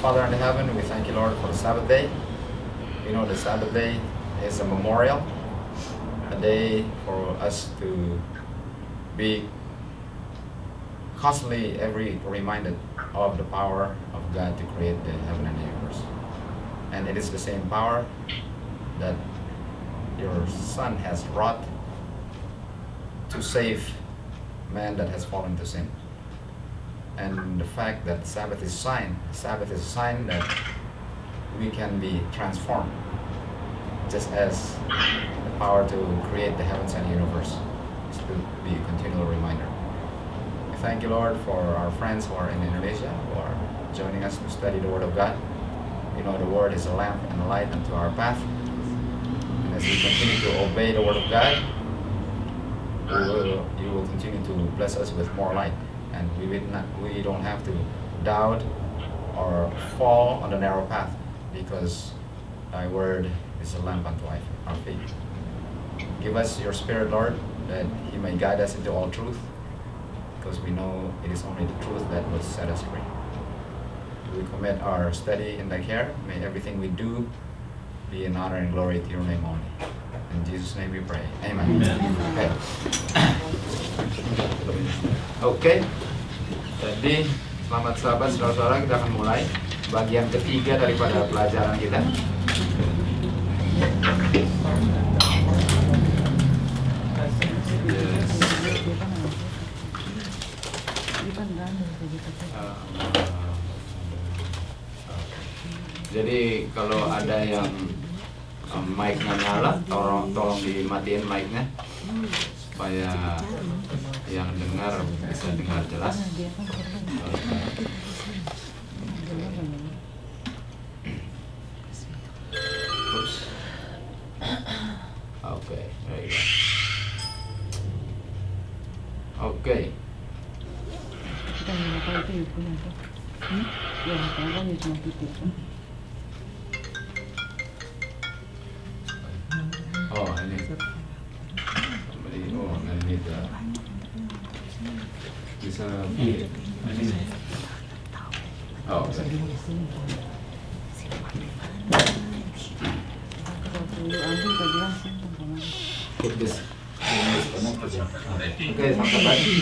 Father in heaven, we thank you, Lord, for the Sabbath day. We know the Sabbath day is a memorial, a day for us to be constantly reminded of the power of God to create the heaven and the universe. And it is the same power that your Son has wrought to save man that has fallen to sin. And the fact that Sabbath is a sign that we can be transformed, just as the power to create the heavens and the universe is to be a continual reminder. We thank you, Lord, for our friends who are in Indonesia, who are joining us to study the Word of God. We know the Word is a lamp and a light unto our path. And as we continue to obey the Word of God, you will continue to bless us with more light. And we don't have to doubt or fall on the narrow path, because thy word is a lamp unto our feet. Give us your Spirit, Lord, that he may guide us into all truth, because we know it is only the truth that will set us free. We commit our study in thy care. May everything we do be in honor and glory to your name only. In Jesus' name we pray. Amen. Amen. Okay. Jadi selamat sahabat, saudara-saudara, kita akan mulai bagian ketiga daripada pelajaran kita. Jadi kalau ada yang mic-nya nyala, tolong dimatiin mic-nya supaya yang dengar bisa dengar jelas. Oke, baik. Oke. Oh, ini. Oh, ini bisa ini. Oh, put this connected. Okay, sampai lagi.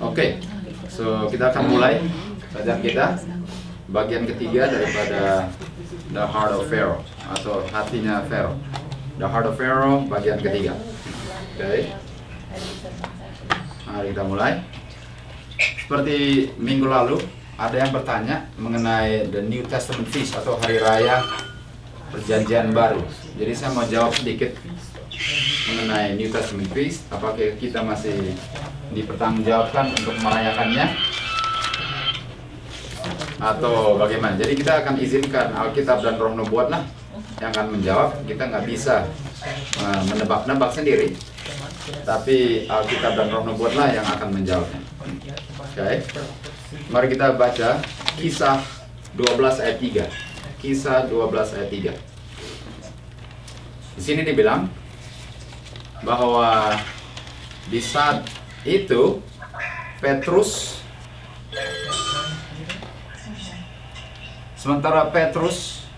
Oke, so kita akan mulai pelajaran kita bagian ketiga daripada The Heart of Pharaoh atau hatinya Pharaoh. The Heart of Pharaoh bagian ketiga. Oke. Mari kita mulai. Seperti minggu lalu ada yang bertanya mengenai the New Testament Feast atau hari raya Perjanjian Baru. Jadi saya mau jawab sedikit mengenai New Testament Feast. Apakah kita masih dipertanggungjawabkan untuk merayakannya atau bagaimana? Jadi kita akan izinkan Alkitab dan Roh Nubuat lah yang akan menjawab. Kita nggak bisa menebak-nebak sendiri, tapi Alkitab dan Roh Nubuat lah yang akan menjawabnya. Oke. Mari kita baca Kisah 12 ayat 3. Kisah 12 ayat 3. Di sini dibilang bahwa di saat itu Petrus, sementara Petrus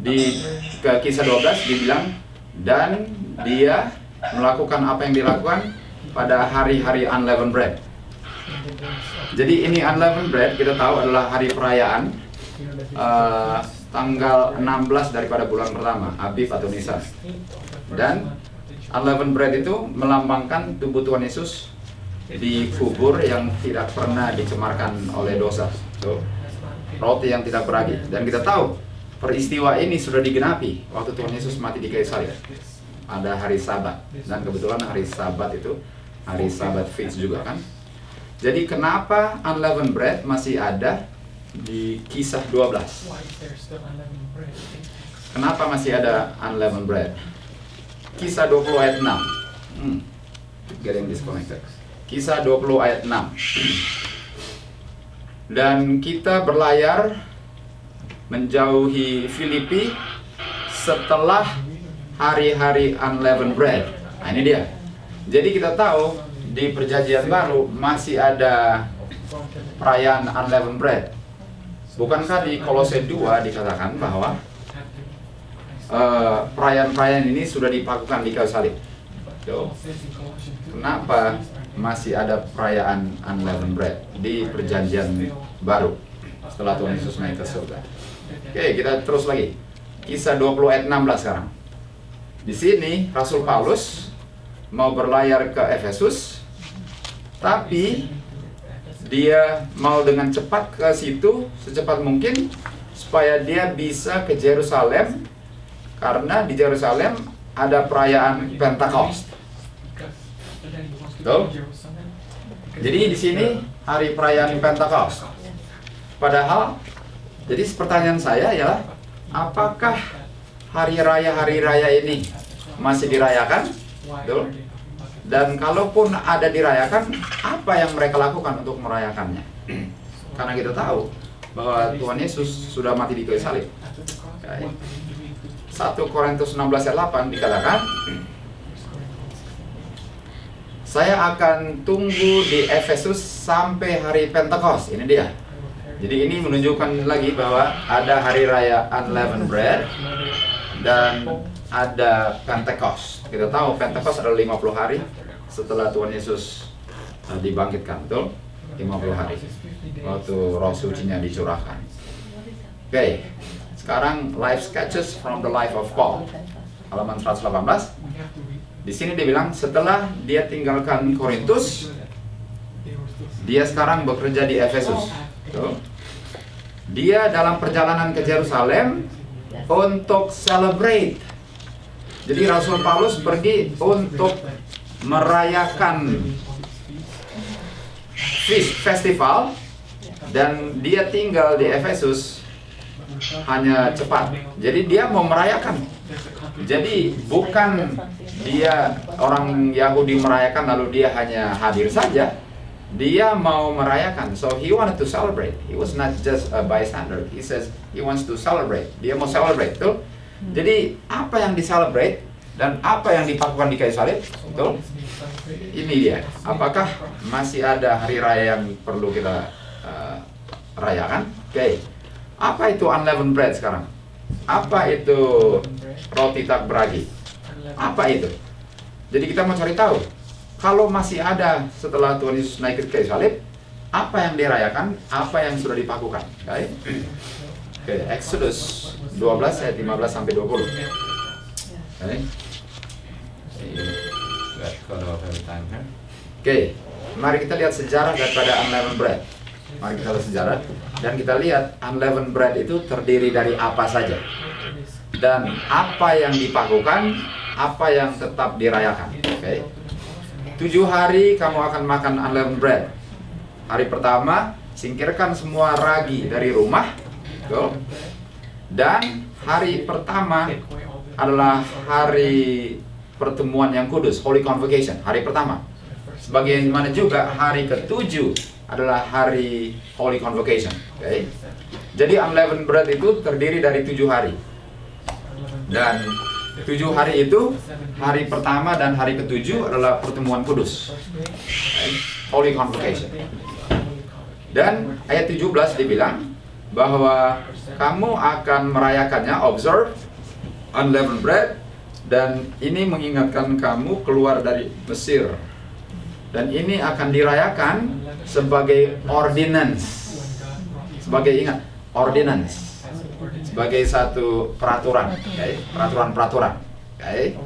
di Kisah 12 dibilang, dan dia melakukan apa yang dilakukan pada hari-hari unleavened bread. Jadi ini unleavened bread kita tahu adalah hari perayaan tanggal 16 daripada bulan pertama, Abib atau Nisan. Dan unleavened bread itu melambangkan tubuh Tuhan Yesus dikubur yang tidak pernah dicemarkan oleh dosa. So, roti yang tidak beragi. Dan kita tahu peristiwa ini sudah digenapi waktu Tuhan Yesus mati di kayu salib. Ada hari Sabat, dan kebetulan hari Sabat itu hari Sabat Feast juga kan. Jadi kenapa unleavened bread masih ada di Kisah 12? Kenapa masih ada unleavened bread? Kisah 20 ayat 6. Getting disconnected. Kisah 20 ayat 6. Dan kita berlayar menjauhi Filipi setelah hari-hari unleavened bread. Nah, ini dia. Jadi kita tahu di Perjanjian Baru masih ada perayaan unleavened bread. Bukankah di Kolose 2 dikatakan bahwa perayaan-perayaan ini sudah dipakukan di kayu salib? Kenapa masih ada perayaan unleavened bread di Perjanjian Baru setelah Tuhan Yesus naik ke surga? Oke, kita terus lagi. Kisah 20 ayat 16 sekarang. Di sini Rasul Paulus mau berlayar ke Efesus, tapi dia mau dengan cepat ke situ secepat mungkin supaya dia bisa ke Yerusalem, karena di Yerusalem ada perayaan Pentakost. Tuh. Jadi di sini hari perayaan Pentakost. Padahal, jadi pertanyaan saya ialah, apakah hari raya ini masih dirayakan? Tuh. Dan kalaupun ada dirayakan, apa yang mereka lakukan untuk merayakannya? Karena kita tahu bahwa Tuhan Yesus sudah mati di kayu salib. 1 Korintus 16 ayat 8 dikatakan, saya akan tunggu di Efesus sampai hari Pentakost. Ini dia. Jadi ini menunjukkan lagi bahwa ada hari raya unleavened bread dan ada Pentakost. Kita tahu Pentakost adalah 50 hari setelah Tuhan Yesus dibangkitkan, betul? 50 hari waktu Roh Sucinya dicurahkan. Oke, sekarang life sketches from the life of Paul, halaman 118. Di sini dia bilang setelah dia tinggalkan Korintus, dia sekarang bekerja di Efesus. Betul? Dia dalam perjalanan ke Yerusalem untuk celebrate. Jadi Rasul Paulus pergi untuk merayakan festival, dan dia tinggal di Efesus hanya cepat. Jadi dia mau merayakan. Jadi bukan dia orang Yahudi merayakan lalu dia hanya hadir saja. Dia mau merayakan. So he wanted to celebrate. He was not just a bystander. He says he wants to celebrate. Dia mau celebrate, betul? Jadi apa yang di-celebrate dan apa yang dipakukan di kayu salib, betul? Ini dia. Apakah masih ada hari raya yang perlu kita rayakan? Oke. Apa itu unleavened bread sekarang? Apa itu roti tak beragi? Apa itu? Jadi kita mau cari tahu. Kalau masih ada setelah Tuhan Yesus naik ke kayu salib, apa yang dirayakan? Apa yang sudah dipakukan? Oke, Exodus 12 ayat 15 sampai 20. Oke, mari kita lihat sejarah daripada unleavened bread. Mari kita lihat sejarah dan kita lihat unleavened bread itu terdiri dari apa saja dan apa yang dipakukan, apa yang tetap dirayakan. Oke. 7 hari kamu akan makan unleavened bread. Hari pertama, singkirkan semua ragi dari rumah. Betul? Dan hari pertama adalah hari pertemuan yang kudus, Holy Convocation, hari pertama. Sebagaimana juga hari ke-7 adalah hari Holy Convocation. Okay? Jadi unleavened bread itu terdiri dari 7 hari. Dan 7 hari itu, hari pertama dan hari ke-7 adalah pertemuan kudus, okay? Holy Convocation. Dan ayat 17 dibilang bahwa kamu akan merayakannya, observe unleavened bread, dan ini mengingatkan kamu keluar dari Mesir. Dan ini akan dirayakan sebagai ordinance. Sebagai, ingat, ordinance. Sebagai satu peraturan, okay? Peraturan-peraturan. Okay?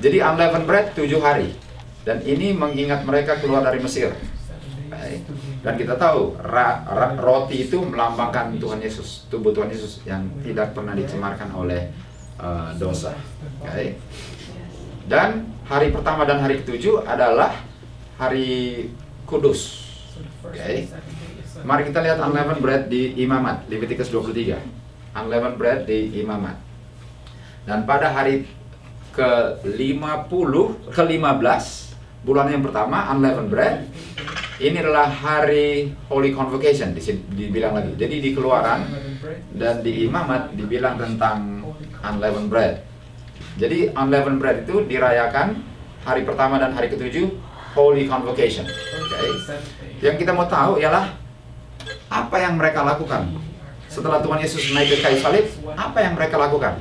Jadi unleavened bread 7 hari. Dan ini mengingat mereka keluar dari Mesir. Okay? Dan kita tahu roti itu melambangkan Tuhan Yesus, tubuh Tuhan Yesus yang tidak pernah dicemarkan oleh dosa. Okay? Dan hari pertama dan hari ke-7 adalah hari kudus. Okay? Mari kita lihat unleavened bread di Imamat, Leviticus 23. Unleavened bread di Imamat. Dan pada hari ke-15 bulan yang pertama unleavened bread. Ini adalah hari Holy Convocation, dibilang lagi. Jadi di Keluaran dan di Imamat dibilang tentang unleavened bread. Jadi unleavened bread itu dirayakan hari pertama dan hari ketujuh Holy Convocation. Okay. Yang kita mau tahu ialah apa yang mereka lakukan setelah Tuhan Yesus naik ke kayu salib. Apa yang mereka lakukan?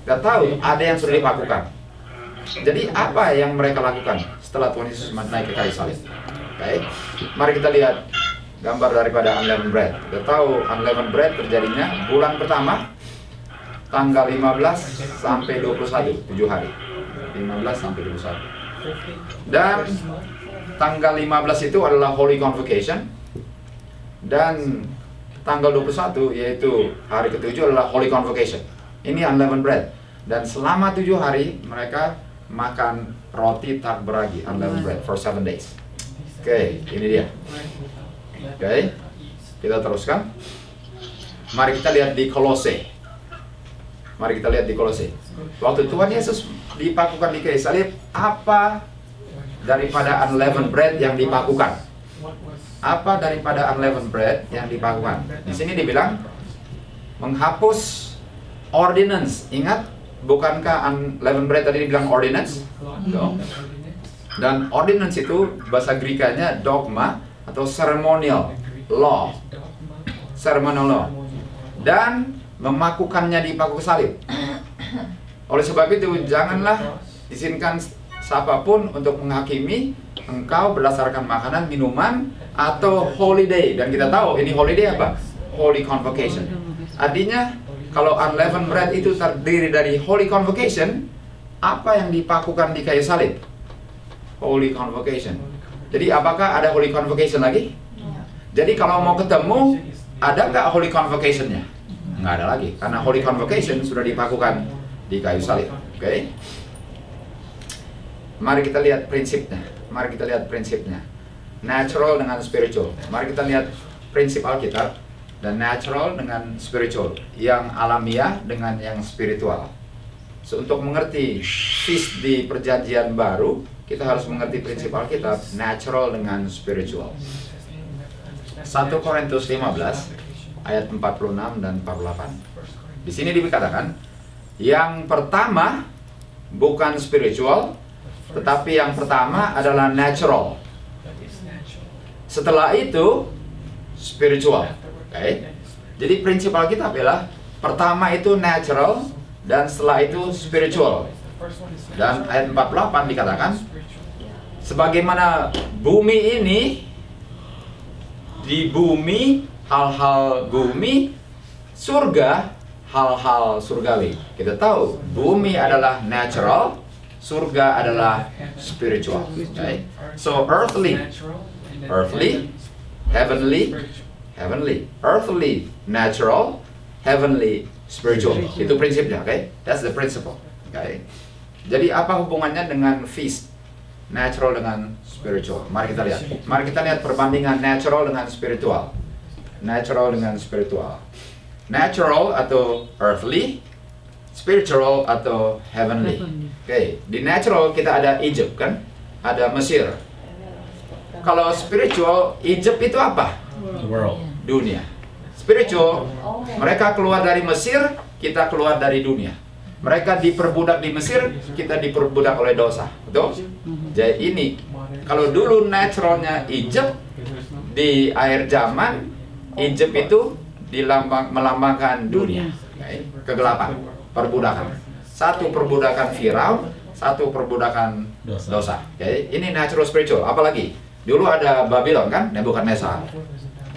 Gak tahu. Ada yang sudah dilakukan. Jadi apa yang mereka lakukan setelah Tuhan Yesus naik ke kayu salib? Okay. Mari kita lihat gambar daripada unleavened bread. Kita tahu unleavened bread terjadinya bulan pertama tanggal 15 sampai 21, 7 hari. 15 sampai 21. Dan tanggal 15 itu adalah Holy Convocation. Dan tanggal 21 yaitu hari ketujuh adalah Holy Convocation. Ini unleavened bread. Dan selama 7 hari mereka makan roti tak beragi, unleavened bread for 7 days. Oke, ini dia. Oke, kita teruskan. Mari kita lihat di Kolose. Mari kita lihat di Kolose. Waktu Tuhan Yesus dipakukan di kayu salib, apa daripada unleavened bread yang dipakukan? Apa daripada unleavened bread yang dipakukan? Di sini dibilang menghapus ordinance. Ingat, bukankah unleavened bread tadi dibilang ordinance? No. Dan ordinance itu bahasa Grekanya dogma atau ceremonial law. Ceremonial law. Dan memakukannya di paku salib. Oleh sebab itu, janganlah izinkan siapapun untuk menghakimi engkau berdasarkan makanan, minuman, atau holiday. Dan kita tahu ini holiday apa? Holy Convocation. Artinya, kalau unleavened bread itu terdiri dari Holy Convocation, apa yang dipakukan di kayu salib? Holy Convocation. Jadi apakah ada Holy Convocation lagi? Jadi kalau mau ketemu, ada nggak Holy Convocation-nya? Nggak ada lagi, karena Holy Convocation sudah dipakukan di kayu salib. Oke? Mari kita lihat prinsipnya. Mari kita lihat prinsipnya. Natural dengan spiritual. Mari kita lihat prinsip Alkitab dan natural dengan spiritual. Yang alamiah dengan yang spiritual. So, untuk mengerti feast di perjanjian baru, kita harus mengerti prinsip Alkitab, natural dengan spiritual. 1 Korintus 15 ayat 46 dan 48. Di sini dikatakan, yang pertama bukan spiritual, tetapi yang pertama adalah natural. Setelah itu spiritual. Okay? Jadi prinsip Alkitab adalah pertama itu natural dan setelah itu spiritual. Dan ayat 48 dikatakan, sebagaimana bumi ini, di bumi hal-hal bumi, surga hal-hal surgawi. Kita tahu bumi adalah natural, surga adalah spiritual. Okay? So earthly, heavenly, earthly, natural, heavenly, spiritual. Itu prinsipnya, okay? That's the principle. Okay? Jadi apa hubungannya dengan feast? Natural dengan spiritual. Mari kita lihat. Mari kita lihat perbandingan natural dengan spiritual. Natural dengan spiritual. Natural atau earthly, spiritual atau heavenly. Oke, di natural kita ada Egypt kan? Ada Mesir. Kalau spiritual, Egypt itu apa? World. Dunia. Spiritual, mereka keluar dari Mesir, kita keluar dari dunia. Mereka diperbudak di Mesir, kita diperbudak oleh dosa. Betul? Jadi ini, kalau dulu naturalnya Egypt, di akhir zaman, Egypt itu melambangkan dunia. Okay? Kegelapan, perbudakan. Satu perbudakan Firaun, satu perbudakan dosa. Okay? Ini natural spiritual. Apalagi, dulu ada Babylon kan, Nebukadnezar.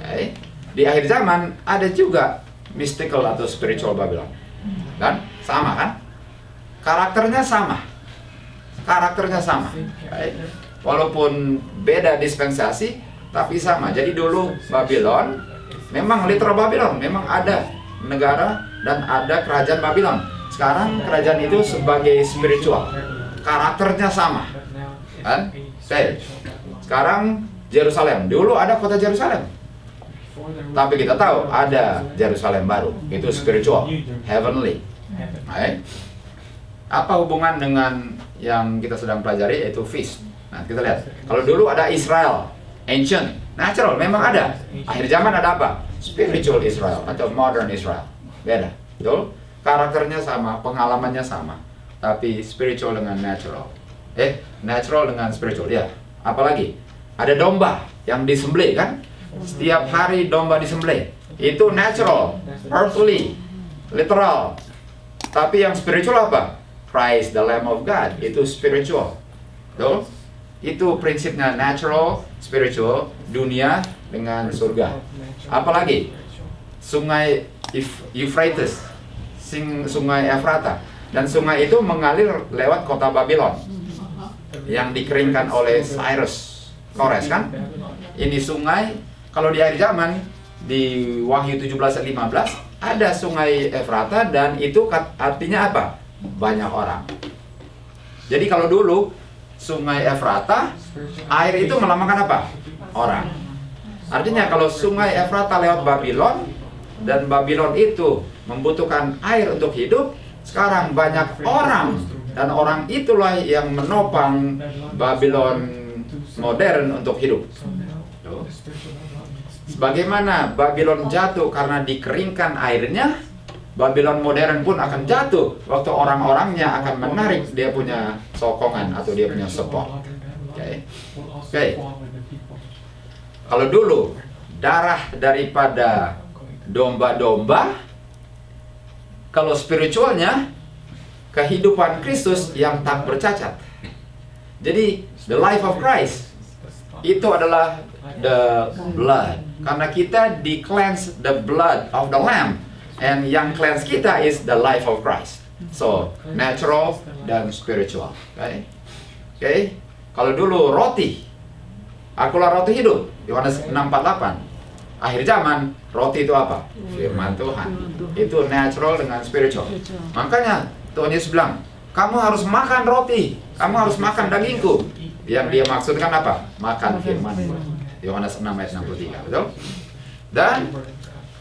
Okay? Di akhir zaman, ada juga mystical atau spiritual Babylon. Dan sama kan? Karakternya sama. Karakternya sama. Baik. Walaupun beda dispensasi, tapi sama. Jadi dulu Babylon, memang literal Babylon, memang ada negara dan ada kerajaan Babylon. Sekarang kerajaan itu sebagai spiritual. Karakternya sama. Kan? Oke. Sekarang Yerusalem. Dulu ada kota Yerusalem. Tapi kita tahu ada Yerusalem baru. Itu spiritual, heavenly. Baik. Apa hubungan dengan yang kita sedang pelajari yaitu feast? Nah, kita lihat. Kalau dulu ada Israel, ancient, natural, memang ada. Akhir zaman ada apa? Spiritual Israel atau modern Israel. Beda, betul? Karakternya sama, pengalamannya sama, tapi spiritual dengan natural. Natural dengan spiritual, ya. Apalagi ada domba yang disembelih kan? Setiap hari domba disembelih. Itu natural, earthly, literal. Tapi yang spiritual apa? Christ the Lamb of God, itu spiritual. Betul? Itu prinsipnya natural, spiritual, dunia dengan surga. Apalagi sungai Euphrates, sungai Efrata, dan sungai itu mengalir lewat kota Babylon yang dikeringkan oleh Cyrus Kores kan. Ini sungai, kalau di akhir zaman di Wahyu 17:15 ada sungai Efrata, dan itu artinya apa? Banyak orang. Jadi kalau dulu sungai Efrata, air itu melambangkan apa? Orang. Artinya kalau sungai Efrata lewat Babylon, dan Babylon itu membutuhkan air untuk hidup, sekarang banyak orang, dan orang itulah yang menopang Babylon modern untuk hidup. Sebagaimana Babylon jatuh karena dikeringkan airnya, Babylon modern pun akan jatuh waktu orang-orangnya akan menarik dia punya sokongan atau dia punya support. Oke. Kalau dulu darah daripada domba-domba, kalau spiritualnya kehidupan Kristus yang tak bercacat. Jadi the life of Christ itu adalah the blood, karena kita di cleanse the blood of the Lamb. And yang cleanse kita is the life of Christ. So, natural dan spiritual. Okay? Kalau dulu roti, akulah roti hidup, Yohanes 6:48. Akhir zaman, roti itu apa? Firman Tuhan. Itu natural dengan spiritual. Makanya Tuhan Yesus bilang, kamu harus makan roti, kamu harus makan dagingku. Yang dia maksudkan apa? Makan firman. Yohanes 6:63, betul? Dan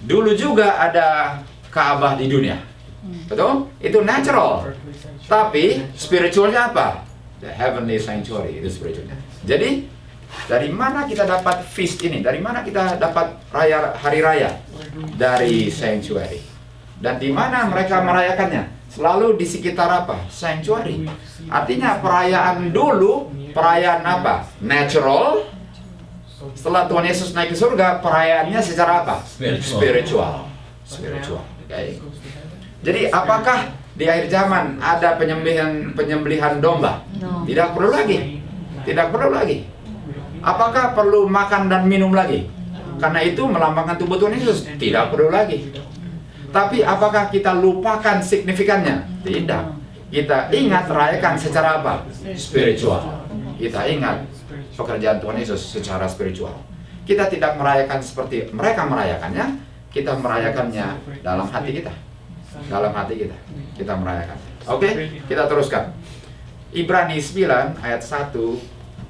dulu juga ada Ka'bah di dunia, betul? Itu natural. Tapi spiritualnya apa? The heavenly sanctuary, itu spiritualnya. Jadi dari mana kita dapat feast ini? Dari mana kita dapat hari raya? Dari sanctuary. Dan di mana mereka merayakannya? Selalu di sekitar apa? Sanctuary. Artinya perayaan dulu, perayaan apa? Natural. Setelah Tuhan Yesus naik ke surga, perayaannya secara apa? Spiritual. Okay. Jadi apakah di akhir zaman ada penyembelihan domba? Tidak perlu lagi. Tidak perlu lagi. Apakah perlu makan dan minum lagi? Karena itu melambangkan tubuh Tuhan Yesus. Tidak perlu lagi. Tapi apakah kita lupakan signifikannya? Tidak. Kita ingat rayakan secara apa? Spiritual. Kita ingat pekerjaan Tuhan Yesus secara spiritual. Kita tidak merayakan seperti mereka merayakannya. Kita merayakannya dalam hati kita. Dalam hati kita. Kita merayakan. Oke, kita teruskan. Ibrani 9 ayat 1,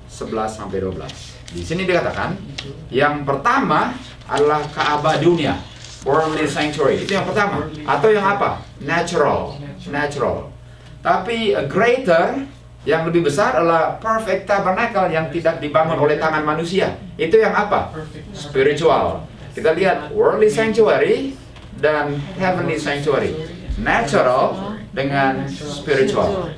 11-12. Di sini dikatakan, yang pertama adalah Ka'bah dunia, worldly sanctuary. Itu yang pertama. Atau yang apa? Natural. Tapi greater, yang lebih besar adalah perfect tabernacle yang tidak dibangun oleh tangan manusia. Itu yang apa? Spiritual. Kita lihat worldly sanctuary dan heavenly sanctuary. Natural dengan spiritual.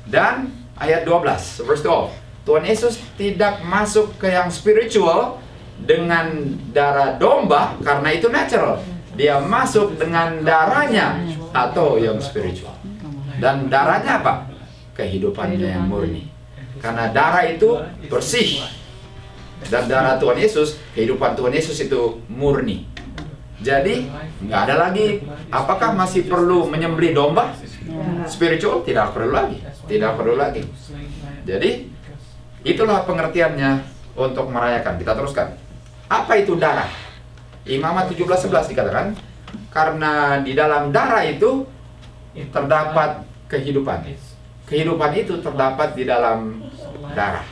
Dan ayat 12, verse 12. Tuhan Yesus tidak masuk ke yang spiritual dengan darah domba karena itu natural. Dia masuk dengan darahnya atau yang spiritual. Dan darahnya apa? Kehidupannya yang murni. Karena darah itu bersih. Dan darah Tuhan Yesus, kehidupan Tuhan Yesus itu murni. Jadi nggak ada lagi. Apakah masih perlu menyembelih domba? Spiritual tidak perlu lagi. Tidak perlu lagi. Jadi itulah pengertiannya untuk merayakan. Kita teruskan. Apa itu darah? Imamat 17:11 dikatakan, karena di dalam darah itu terdapat kehidupan. Kehidupan itu terdapat di dalam darah.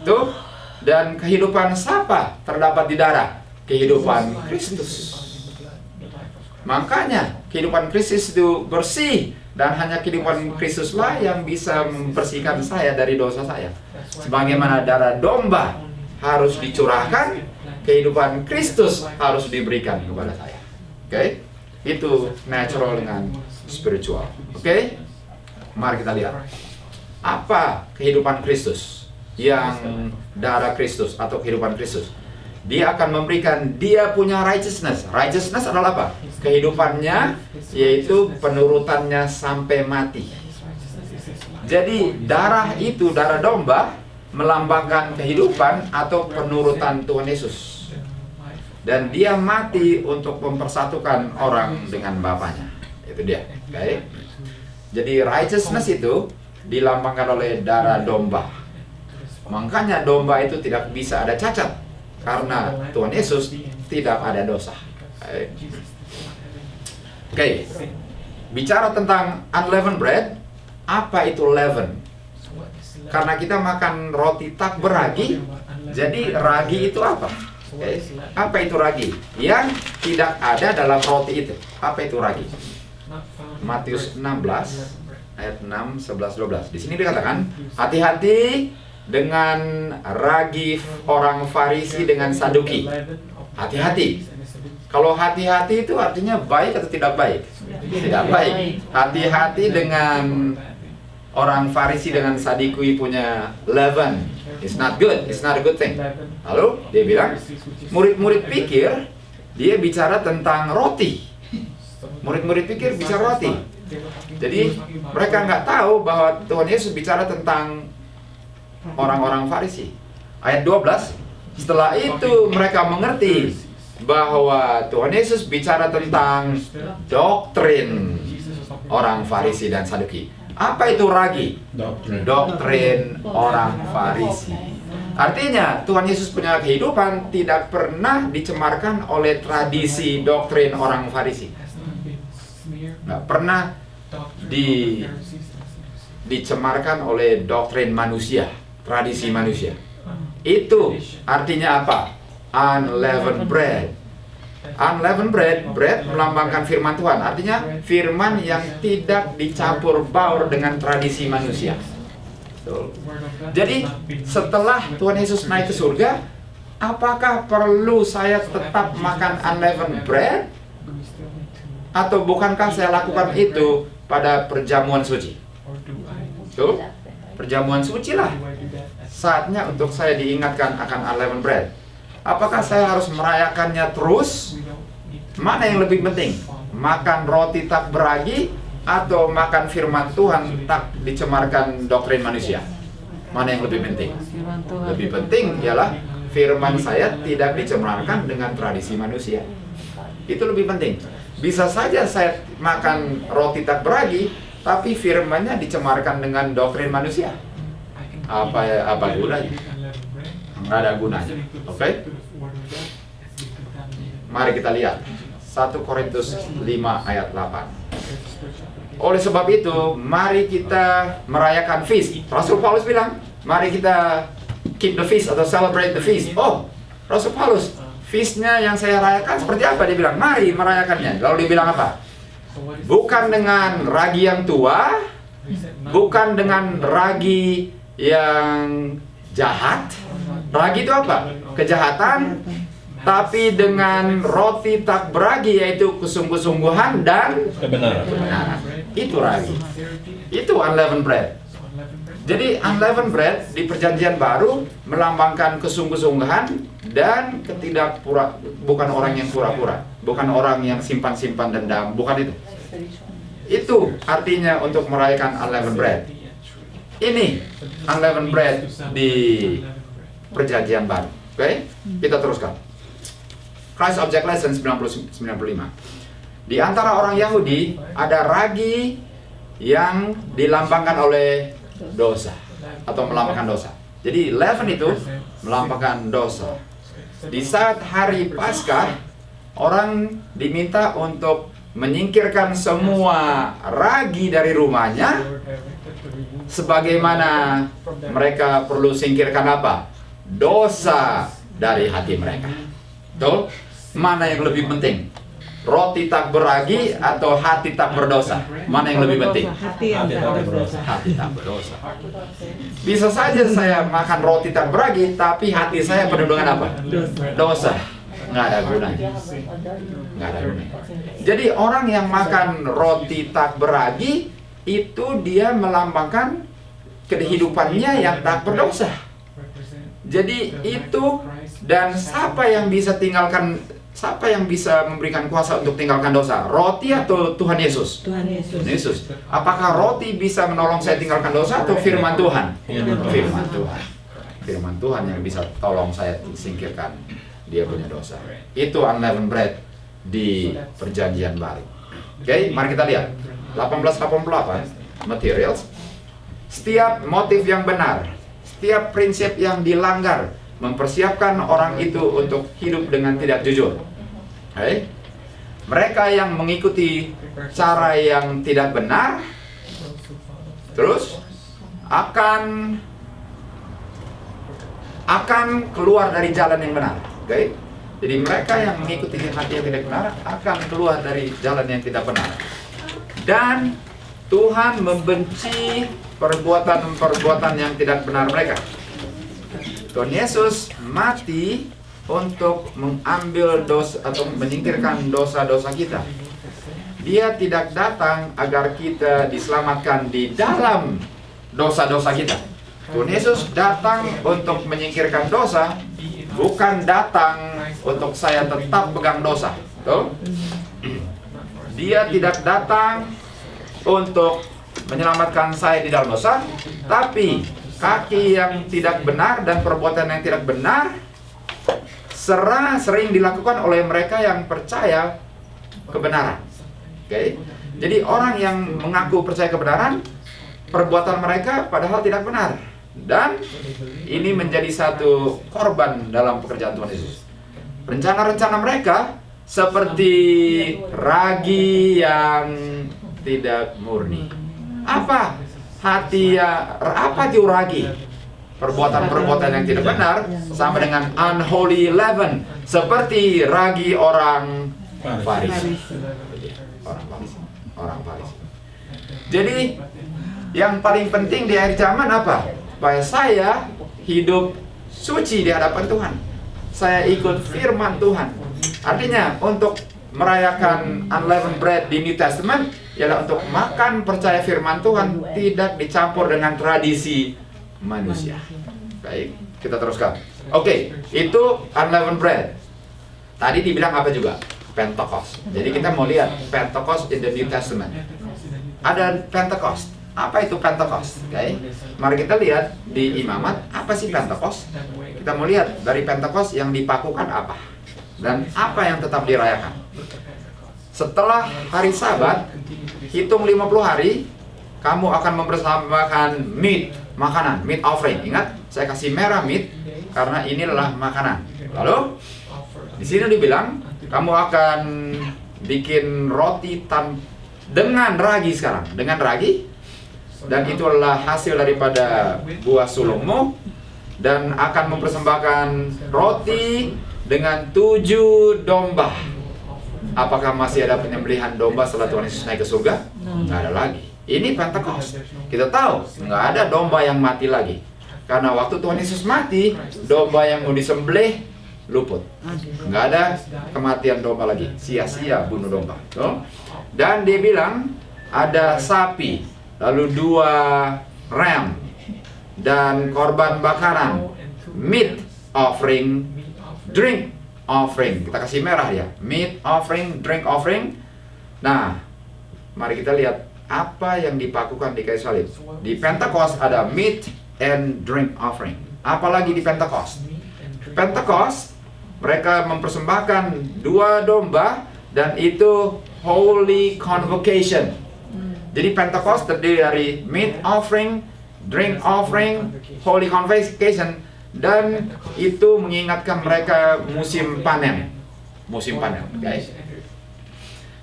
Tuh. Dan kehidupan siapa terdapat di darah? Kehidupan Kristus. Makanya kehidupan Kristus itu bersih Dan hanya kehidupan Kristuslah yang bisa membersihkan saya dari dosa saya. Sebagaimana darah domba harus dicurahkan, kehidupan Kristus harus diberikan kepada saya. Oke? Itu natural dengan spiritual. Oke? Mari kita lihat. Apa kehidupan Kristus? Yang darah Kristus atau kehidupan Kristus. Dia akan memberikan, dia punya righteousness. Righteousness adalah apa? Kehidupannya, yaitu penurutannya sampai mati. Jadi darah itu, darah domba, melambangkan kehidupan atau penurutan Tuhan Yesus. Dan dia mati untuk mempersatukan orang dengan Bapaknya. Itu dia. Okay? Jadi righteousness itu dilambangkan oleh darah domba. Makanya domba itu tidak bisa ada cacat. Karena Tuhan Yesus tidak ada dosa. Oke. Bicara tentang unleavened bread, apa itu leaven? Karena kita makan roti tak beragi, jadi ragi itu apa? Okay. Apa itu ragi? Yang tidak ada dalam roti itu. Apa itu ragi? Matius 16 ayat 6, 11, 12. Di sini dikatakan, hati-hati dengan ragi orang Farisi dengan Saduki. Hati-hati. Kalau hati-hati itu artinya baik atau tidak baik? Tidak baik. Hati-hati dengan orang Farisi dengan Saduki punya leaven. It's not good. It's not a good thing. Lalu dia bilang, murid-murid pikir dia bicara tentang roti. Murid-murid pikir bicara roti. Jadi mereka nggak tahu bahwa Tuhan Yesus bicara tentang orang-orang Farisi. Ayat 12, setelah itu mereka mengerti bahwa Tuhan Yesus bicara tentang doktrin orang Farisi dan Saduki. Apa itu ragi? Doktrin orang Farisi. Artinya Tuhan Yesus punya kehidupan tidak pernah dicemarkan oleh tradisi doktrin orang Farisi. Nggak pernah dicemarkan oleh doktrin manusia, tradisi manusia. Itu artinya apa? Unleavened bread. Unleavened bread melambangkan firman Tuhan. Artinya firman yang tidak dicampur baur dengan tradisi manusia. Jadi setelah Tuhan Yesus naik ke surga, apakah perlu saya tetap makan unleavened bread? Atau bukankah saya lakukan itu pada perjamuan suci? Tuh, perjamuan suci lah. Saatnya untuk saya diingatkan akan unleavened bread. Apakah saya harus merayakannya terus? Mana yang lebih penting? Makan roti tak beragi atau makan firman Tuhan tak dicemarkan doktrin manusia? Mana yang lebih penting? Lebih penting ialah firman saya tidak dicemarkan dengan tradisi manusia. Itu lebih penting. Bisa saja saya makan roti tak beragi, tapi firmannya dicemarkan dengan doktrin manusia. Apa gunanya? Nggak ada gunanya. Oke? Mari kita lihat 1 Korintus 5 ayat 8. Oleh sebab itu, mari kita merayakan feast. Rasul Paulus bilang, mari kita keep the feast atau celebrate the feast. Oh, Rasul Paulus, feastnya yang saya rayakan seperti apa? Dia bilang, mari merayakannya. Lalu dia bilang apa? Bukan dengan ragi yang tua, bukan dengan ragi yang jahat. Ragi itu apa? Kejahatan. Tapi dengan roti tak beragi, yaitu kesungguh-sungguhan dan kebenaran. Itu ragi. Itu unleavened bread. Jadi unleavened bread di perjanjian baru melambangkan kesungguh-sungguhan dan bukan orang yang pura-pura, bukan orang yang simpan-simpan dendam, bukan itu. Itu artinya untuk merayakan unleavened bread. Ini unleavened bread di perjanjian baru. Oke? Kita teruskan. Christ Object Lesson 95. Di antara orang Yahudi ada ragi yang dilambangkan oleh dosa atau melambangkan dosa. Jadi leaven itu melambangkan dosa. Di saat hari Paskah, orang diminta untuk menyingkirkan semua ragi dari rumahnya, sebagaimana mereka perlu singkirkan apa? Dosa dari hati mereka. Tuh, mana yang lebih penting? Roti tak beragi atau hati tak berdosa? Mana yang lebih penting? Hati yang tak berdosa. Hati tak berdosa. Bisa saja saya makan roti tak beragi, tapi hati saya penuh dengan apa? Dosa. Nggak ada gunanya. Nggak ada gunanya. Jadi orang yang makan roti tak beragi, itu dia melambangkan kehidupannya yang tak berdosa. Jadi itu, dan siapa yang bisa memberikan kuasa untuk tinggalkan dosa? Roti atau Tuhan Yesus? Tuhan Yesus. Tuhan Yesus. Apakah roti bisa menolong saya tinggalkan dosa atau firman Tuhan? Firman Tuhan. Firman Tuhan yang bisa tolong saya singkirkan dia punya dosa. Itu unleavened bread di Perjanjian Baru. Oke, mari kita lihat 1888 materials. Setiap motif yang benar, setiap prinsip yang dilanggar mempersiapkan orang itu untuk hidup dengan tidak jujur. Oke? Mereka yang mengikuti cara yang tidak benar terus akan keluar dari jalan yang benar. Oke? Jadi mereka yang mengikuti hati yang tidak benar akan keluar dari jalan yang tidak benar. Dan Tuhan membenci perbuatan-perbuatan yang tidak benar mereka. Tuhan Yesus mati untuk mengambil dosa atau menyingkirkan dosa-dosa kita. Dia tidak datang agar kita diselamatkan di dalam dosa-dosa kita. Tuhan Yesus datang untuk menyingkirkan dosa, bukan datang untuk saya tetap pegang dosa. Betul? Dia tidak datang untuk menyelamatkan saya di dalam dosa, tapi kaki yang tidak benar dan perbuatan yang tidak benar sering dilakukan oleh mereka yang percaya kebenaran. Oke? Jadi orang yang mengaku percaya kebenaran, perbuatan mereka padahal tidak benar. Dan ini menjadi satu korban dalam pekerjaan Tuhan Yesus. Rencana-rencana mereka seperti ragi yang tidak murni. Apa itu ragi? Perbuatan-perbuatan yang tidak benar sama dengan unholy leaven, seperti ragi orang Farisi. Orang Farisi. Jadi yang paling penting di akhir zaman apa? Supaya saya hidup suci di hadapan Tuhan. Saya ikut firman Tuhan. Artinya untuk merayakan unleavened bread di New Testament ialah untuk makan percaya firman Tuhan, tidak dicampur dengan tradisi manusia. Baik, kita teruskan. Oke, itu unleavened bread. Tadi dibilang apa juga? Pentecost. Jadi kita mau lihat Pentecost in the New Testament. Ada Pentecost. Apa itu Pentecost? Oke, mari kita lihat di Imamat, apa sih Pentecost? Kita mau lihat dari Pentecost yang dipakukan apa dan apa yang tetap dirayakan. Setelah hari Sabat, hitung 50 hari, kamu akan mempersembahkan meat offering. Ingat, saya kasih merah meat karena ini adalah makanan. Lalu di sini dibilang kamu akan bikin roti dengan ragi sekarang, dengan ragi, dan itu adalah hasil daripada buah sulungmu, dan akan mempersembahkan roti dengan 7 domba. Apakah masih ada penyembelihan domba setelah Tuhan Yesus naik ke surga? Nggak ada lagi. Ini Pentecost. Kita tahu nggak ada domba yang mati lagi, karena waktu Tuhan Yesus mati, domba yang mau disembelih luput. Nggak ada kematian domba lagi. Sia-sia bunuh domba. Dan dia bilang ada sapi, lalu 2 ram, dan korban bakaran, meat offering, drink offering. Kita kasih merah ya, meat offering, drink offering. Nah, mari kita lihat apa yang dipakukan di kayu salib. Di Pentecost ada meat and drink offering. Apalagi di Pentecost? Pentecost mereka mempersembahkan 2 domba, dan itu holy convocation. Jadi Pentecost terdiri dari meat offering, drink offering, holy convocation, dan itu mengingatkan mereka musim panen. Musim panen, guys.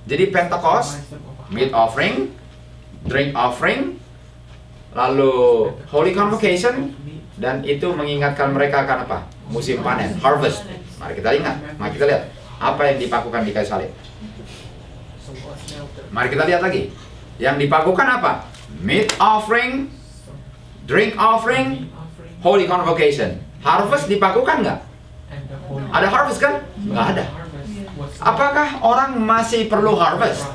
Jadi Pentecost, meat offering, drink offering, lalu holy convocation, dan itu mengingatkan mereka akan apa? Musim panen, harvest. Mari kita ingat, mari kita lihat. Apa yang dipakukan di kayu salib? Mari kita lihat lagi. Yang dipakukan apa? Meat offering, drink offering, holy convocation. Harvest dipakukan nggak? Ada harvest kan? Nggak ada. Apakah orang masih perlu harvest?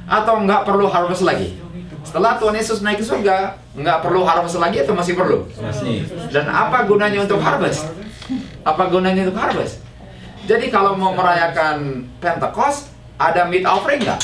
Atau nggak perlu harvest lagi? Setelah Tuhan Yesus naik ke surga, nggak perlu harvest lagi atau masih perlu? Masih. Dan apa gunanya untuk harvest? Apa gunanya untuk harvest? Jadi kalau mau merayakan Pentecost, ada meat offering nggak?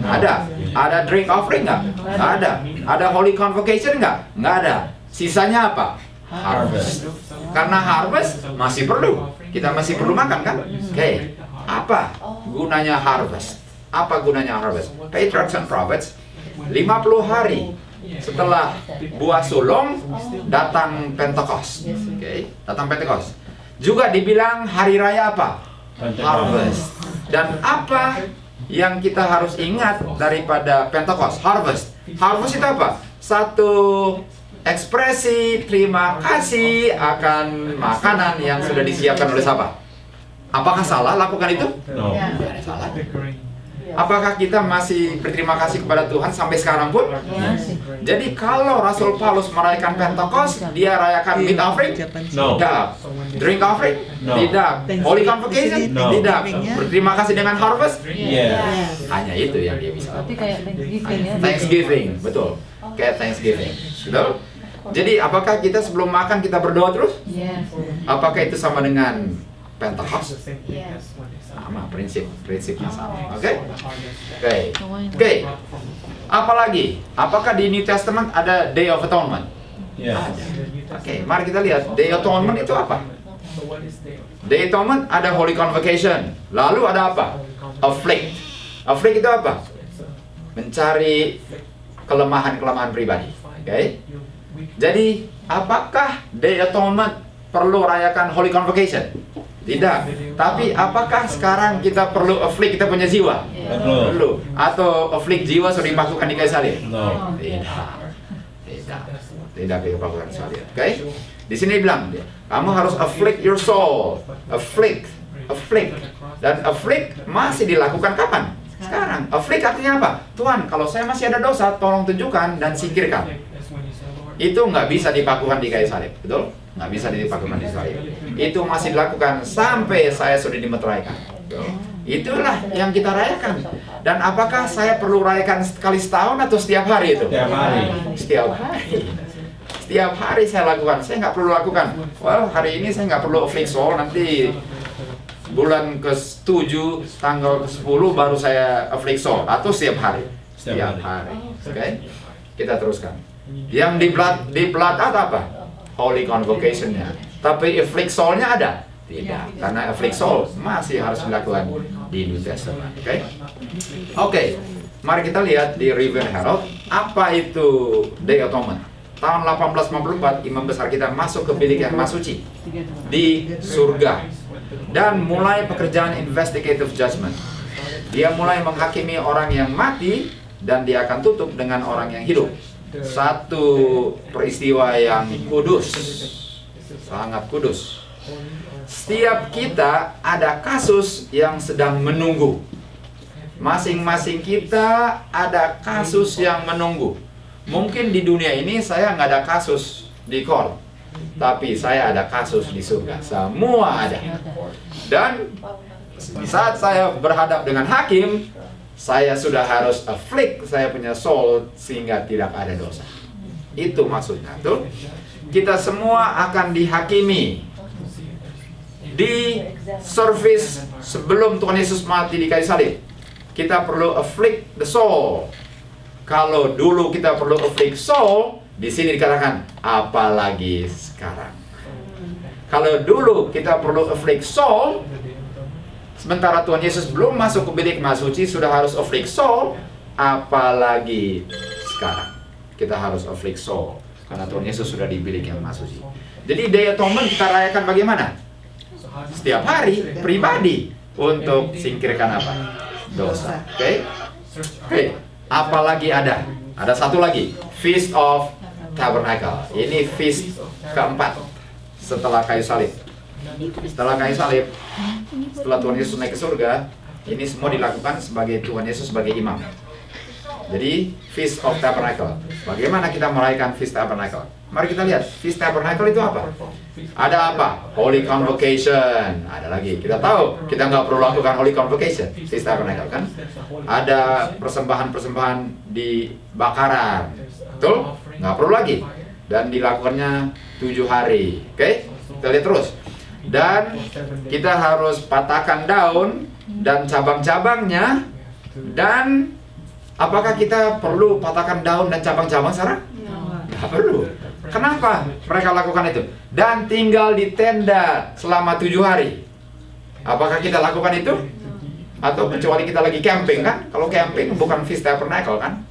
Ada. Ada drink offering nggak? Nggak ada. Ada holy convocation nggak? Nggak ada. Sisanya apa? Harvest. Karena harvest masih perlu. Kita masih perlu makan kan? Oke. Apa gunanya harvest? Apa gunanya harvest? Patriarchs and Prophets 50 hari setelah buah sulung datang Pentecost. Oke, datang Pentecost. Juga dibilang hari raya apa? Harvest. Dan apa yang kita harus ingat daripada Pentecost? Harvest. Harvest itu apa? Satu ekspresi terima kasih akan makanan yang sudah disiapkan oleh siapa? Apakah salah lakukan itu? No. Tidak salah. Apakah kita masih berterima kasih kepada Tuhan sampai sekarang pun? Jadi kalau Rasul Paulus merayakan Pentecost, dia rayakan meat offering? No. Tidak. Drink offering? No. Tidak. Holy convocation? No. Tidak. Berterima kasih dengan harvest? Yes. Hanya itu yang dia bisa. Berarti kayak Thanksgiving ya. Thanksgiving, betul. Kayak Thanksgiving. Betul? Jadi apakah kita sebelum makan kita berdoa terus? Yes. Apakah itu sama dengan Pentecost? Yes. Sama, prinsipnya sama. Oke? Oke. Apalagi? Apakah di New Testament ada Day of Atonement? Yes. Oke, mari kita lihat. Day of Atonement itu apa? Day of Atonement ada Holy Convocation. Lalu ada apa? Afflict. Afflict itu apa? Mencari kelemahan-kelemahan pribadi. Oke? Jadi, apakah Day of Atonement perlu rayakan Holy Convocation? Tidak. Tapi apakah sekarang kita perlu afflict kita punya jiwa? Perlu. Atau afflict jiwa sudah dipakukan di kayu salib? No. Tidak dipakukan di salib. Oke? Di sini bilang, kamu harus afflict your soul. Afflict. Dan afflict masih dilakukan kapan? Sekarang. Afflict artinya apa? Tuhan, kalau saya masih ada dosa, tolong tunjukkan dan singkirkan. Itu nggak bisa dipakukan di kayu salib, betul? Nggak bisa dipakukan di salib. Itu masih dilakukan sampai saya sudah dimeteraikan. Itulah yang kita rayakan. Dan apakah saya perlu rayakan sekali setahun atau setiap hari itu? Setiap hari. Setiap hari. Setiap hari saya lakukan. Saya nggak perlu lakukan. Well, hari ini saya nggak perlu afflict soul. Nanti bulan ke-7, tanggal ke-10 baru saya afflict soul. Atau setiap hari. Setiap hari. Oke? Kita teruskan. Yang di blood apa? Holy Convocation-nya. Tapi afflict soul-nya ada? Tidak. Karena afflict soul masih harus dilakukan di New Testament. Oke. Mari kita lihat di Review and Herald. Apa itu Day of Atonement? Tahun 1854, imam besar kita masuk ke bilik yang maha suci di surga. Dan mulai pekerjaan investigative judgment. Dia mulai menghakimi orang yang mati dan dia akan tutup dengan orang yang hidup. Satu peristiwa yang kudus, sangat kudus. Setiap kita ada kasus yang sedang menunggu. Masing-masing kita ada kasus yang menunggu. Mungkin di dunia ini saya nggak ada kasus di court, tapi saya ada kasus di surga. Semua ada. Dan di saat saya berhadap dengan hakim, saya sudah harus afflict saya punya soul sehingga tidak ada dosa. Itu maksudnya tuh. Kita semua akan dihakimi di service sebelum Tuhan Yesus mati di kayu salib. Kita perlu afflict the soul. Kalau dulu kita perlu afflict soul, di sini dikatakan apalagi sekarang. Kalau dulu kita perlu afflict soul, sementara Tuhan Yesus belum masuk ke bilik maha suci sudah harus afflict soul, apalagi sekarang kita harus afflict soul karena Tuhan Yesus sudah di bilik yang maha suci. Jadi Day of Atonement kita rayakan bagaimana? Setiap hari pribadi untuk singkirkan apa? Dosa. Oke. Apalagi ada? Ada satu lagi, Feast of Tabernacle. Ini feast keempat setelah kayu salib. Setelah kayu salib, setelah Tuhan Yesus naik ke surga, ini semua dilakukan sebagai Tuhan Yesus sebagai imam. Jadi Feast of Tabernacle. Bagaimana kita merayakan Feast Tabernacle? Mari kita lihat, Feast Tabernacle itu apa? Ada apa? Holy Convocation. Ada lagi. Kita tahu, kita nggak perlu lakukan Holy Convocation, Feast Tabernacle kan? Ada persembahan-persembahan di bakaran. Betul? Nggak perlu lagi. Dan dilakukannya 7 hari. Oke? Kita lihat terus. Dan kita harus patahkan daun dan cabang-cabangnya. Dan apakah kita perlu patahkan daun dan cabang-cabang sekarang? Nggak perlu. Kenapa mereka lakukan itu? Dan tinggal di tenda selama 7 hari. Apakah kita lakukan itu? Atau kecuali kita lagi camping kan? Kalau camping bukan Feast Tabernacle kan?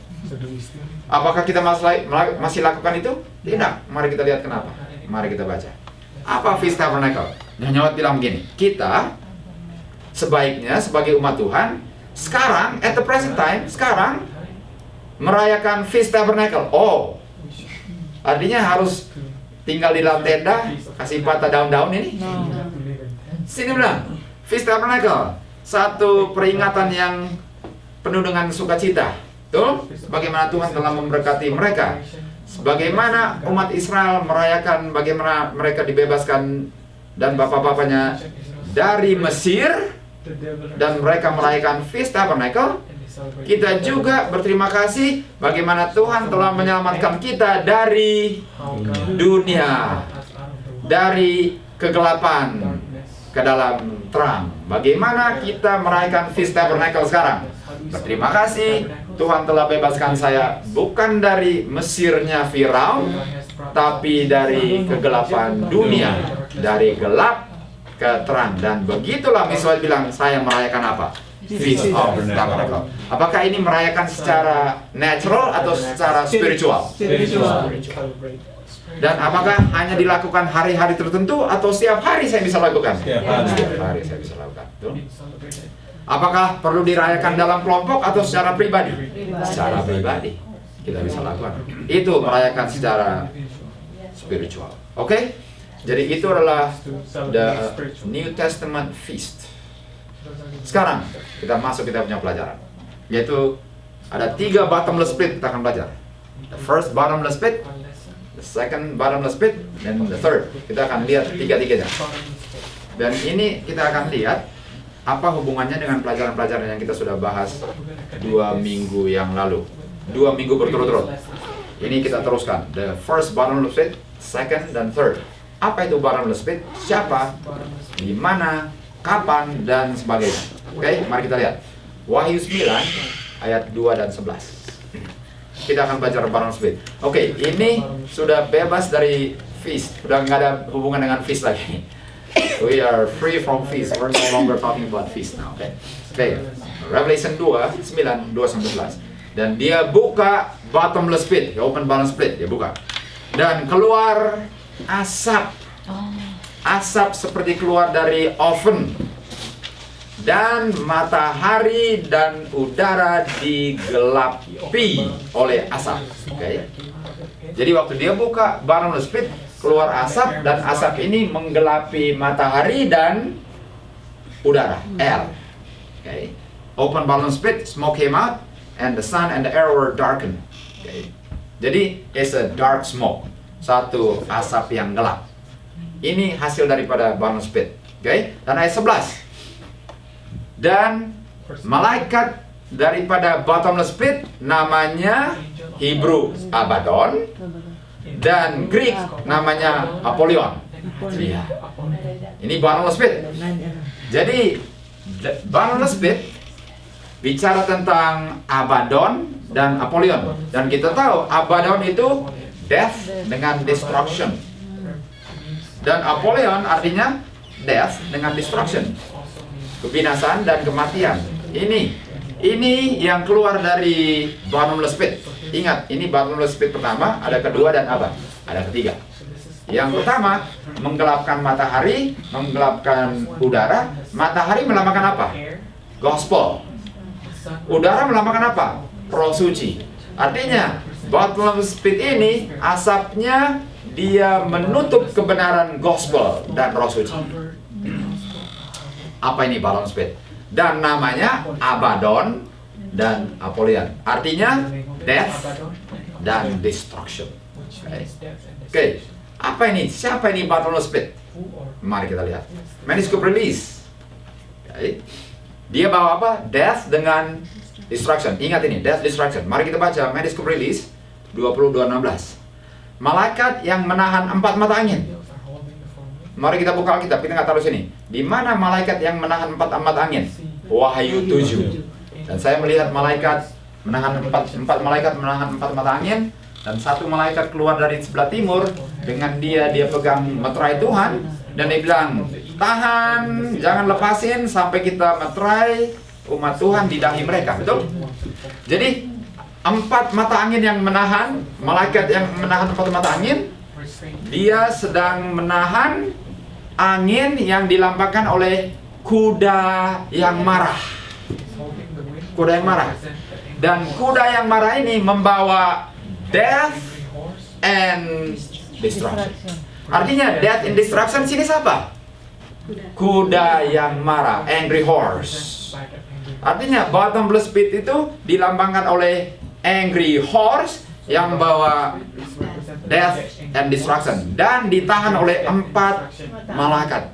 Apakah kita masih lakukan itu? Tidak. Mari kita lihat kenapa. Mari kita baca. Apa Feast Tabernacle? Nyawat bilang begini, kita sebaiknya sebagai umat Tuhan sekarang, at the present time, sekarang merayakan Feast Tabernacle. Oh, artinya harus tinggal di dalam tenda, kasih patah daun-daun ini. Sini bilang, Feast Tabernacle, satu peringatan yang penuh dengan sukacita. Tuh, bagaimana Tuhan telah memberkati mereka. Bagaimana umat Israel merayakan bagaimana mereka dibebaskan dan bapak-bapaknya dari Mesir, dan mereka merayakan Feast Tabernacle. Kita juga berterima kasih bagaimana Tuhan telah menyelamatkan kita dari dunia, dari kegelapan ke dalam terang. Bagaimana kita merayakan Feast Tabernacle sekarang? Berterima kasih, Tuhan telah bebaskan saya bukan dari Mesirnya Firaun, tapi dari kegelapan dunia, dari gelap ke terang. Dan begitulah Miswat bilang, saya merayakan apa? Feast of Tabernacle. Apakah ini merayakan secara natural atau secara spiritual? Dan apakah hanya dilakukan hari-hari tertentu atau setiap hari saya bisa lakukan? Setiap hari saya bisa lakukan. Tuh. Apakah perlu dirayakan dalam kelompok atau secara pribadi? Secara pribadi kita bisa lakukan. Itu merayakan secara spiritual. Oke? Jadi itu adalah the New Testament feast. Sekarang kita masuk kita punya pelajaran, yaitu ada 3 bottomless pit kita akan belajar. The first bottomless pit, the second bottomless pit, dan the third. Kita akan lihat 3-tiganya. Dan ini kita akan lihat apa hubungannya dengan pelajaran-pelajaran yang kita sudah bahas 2 minggu yang lalu. 2 minggu berturut-turut. Ini kita teruskan. The first bottomless pit, second, dan third. Apa itu bottomless pit? Siapa? Di mana? Kapan? Dan sebagainya. Oke, mari kita lihat. Wahyu 9 ayat 2 dan 11. Kita akan belajar bottomless pit. Oke, ini sudah bebas dari feast. Sudah nggak ada hubungan dengan feast lagi. We are free from feast. We're no longer talking about feast now. Okay. Revelation 2, 9, 2-11. Dan dia buka bottomless pit, open bottomless pit, dia buka. Dan keluar asap. Asap seperti keluar dari oven. Dan matahari dan udara digelapi oleh asap. Okay. Jadi waktu dia buka bottomless pit, keluar asap, dan asap ini menggelapi matahari dan udara, air. Okay. Open bottomless pit, smoke came out, and the sun and the air were darkened. Okay. Jadi it's a dark smoke, satu asap yang gelap. Ini hasil daripada bottomless pit. Okay. Dan ayat 11. Dan malaikat daripada bottomless pit namanya Hebrew Abaddon, dan Greek namanya Apollyon. Iya. Ini bottomless pit. Jadi bottomless pit bicara tentang Abaddon dan Apollyon. Dan kita tahu Abaddon itu death dengan destruction. Dan Apollyon artinya death dengan destruction. Kebinasaan dan kematian. Ini yang keluar dari bottomless pit. Ingat, ini bottomless pit pertama, ada kedua dan apa? Ada ketiga. Yang pertama, menggelapkan matahari, menggelapkan udara. Matahari melambangkan apa? Gospel. Udara melambangkan apa? Roh suci. Artinya, bottomless pit ini asapnya dia menutup kebenaran gospel dan roh suci. Apa ini balance pit? Dan namanya Abaddon dan Apollyon. Artinya death dan destruction. Oke. Apa ini? Siapa ini bottomless pit? Mari kita lihat. Manuscript release. Oke. Dia bawa apa? Death dengan destruction. Ingat ini, death destruction. Mari kita baca manuscript release 22:16. Malaikat yang menahan 4 mata angin. Mari kita buka Alkitab, kita nggak taruh sini. Di mana malaikat yang menahan 4 mata angin? Wahyu 7. Dan saya melihat malaikat menahan 4 malaikat menahan 4 mata angin, dan satu malaikat keluar dari sebelah timur dengan dia pegang meterai Tuhan, dan dia bilang, tahan, jangan lepasin sampai kita meterai umat Tuhan di dahi mereka. Betul? Jadi 4 mata angin yang menahan, malaikat yang menahan 4 mata angin, dia sedang menahan angin yang dilambangkan oleh kuda yang marah. Kuda yang marah. Dan kuda yang marah ini membawa death and destruction. Artinya death and destruction sini siapa? Kuda yang marah, angry horse. Artinya bottomless pit itu dilambangkan oleh angry horse yang membawa death and destruction, dan ditahan oleh 4 malaikat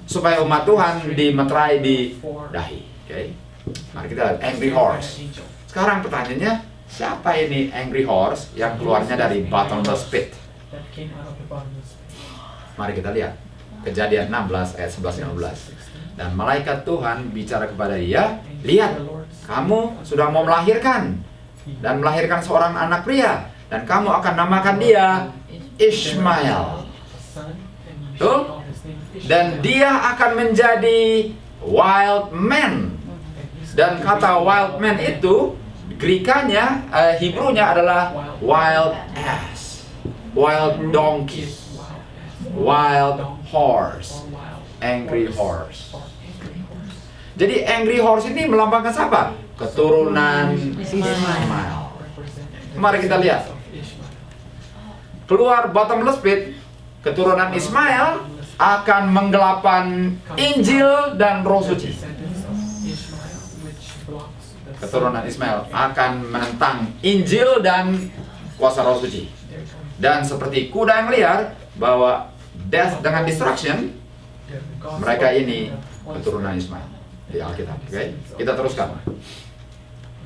supaya umat Tuhan dimeterai di dahi. Oke. Mari kita lihat angry horse. Sekarang pertanyaannya, siapa ini angry horse yang keluarnya dari bottomless pit? Mari kita lihat. Kejadian 16 ayat 11-15. Dan malaikat Tuhan bicara kepada dia, lihat, kamu sudah mau melahirkan dan melahirkan seorang anak pria, dan kamu akan namakan dia Ishmael. Tuh? Dan dia akan menjadi wild man. Dan kata wild man itu Greekanya, Hebrunya adalah wild ass, wild donkey, wild horse, angry horse. Jadi angry horse ini melambangkan siapa? Keturunan Ishmael. Mari kita lihat. Keluar bottomless pit, keturunan Ishmael akan menggelapan Injil dan Roh Suci. Keturunan Ishmael akan menentang Injil dan kuasa Roh Suci. Dan seperti kuda yang liar, bahwa death dengan destruction, mereka ini keturunan Ishmael di Alkitab. Okay? Kita teruskan.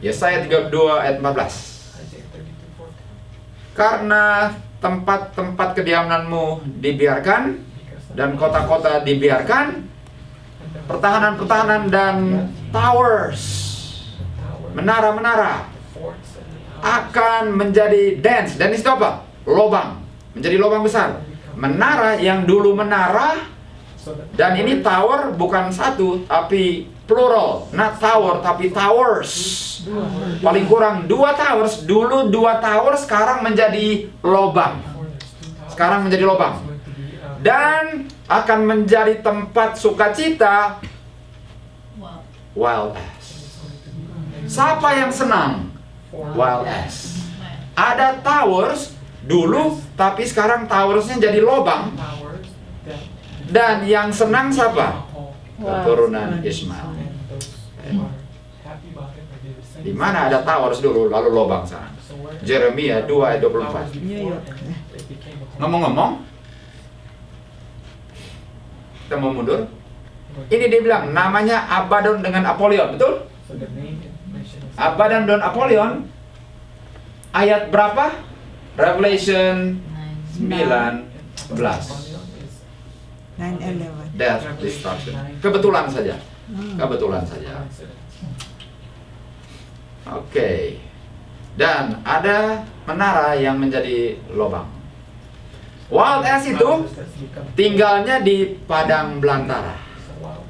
Yesaya 32 ayat 14. Karena tempat-tempat kediamanmu dibiarkan dan kota-kota dibiarkan, pertahanan-pertahanan dan towers, menara-menara akan menjadi dance. Dan itu apa? Lobang. Menjadi lobang besar. Menara yang dulu menara, dan ini tower bukan satu tapi plural, not tower tapi towers. Paling kurang 2 towers. Dulu 2 towers, sekarang menjadi lobang. Sekarang menjadi lobang. Dan akan menjadi tempat sukacita wild ass. Siapa yang senang? Wild ass. Ada towers dulu, tapi sekarang towersnya jadi lobang. Dan yang senang siapa? Keturunan Ishmael. Di mana ada towers dulu, lalu lobang sana. Jeremia 2 ayat 24. Ngomong-ngomong, kita mau mundur. Ini dia bilang namanya Abaddon dengan Apollyon, betul? Abaddon dan Apollyon. Ayat berapa? Revelation 19. 9/11. Death, destruction. Kebetulan saja. Kebetulan saja. Oke. Dan ada menara yang menjadi lubang. Wild ass itu tinggalnya di padang belantara,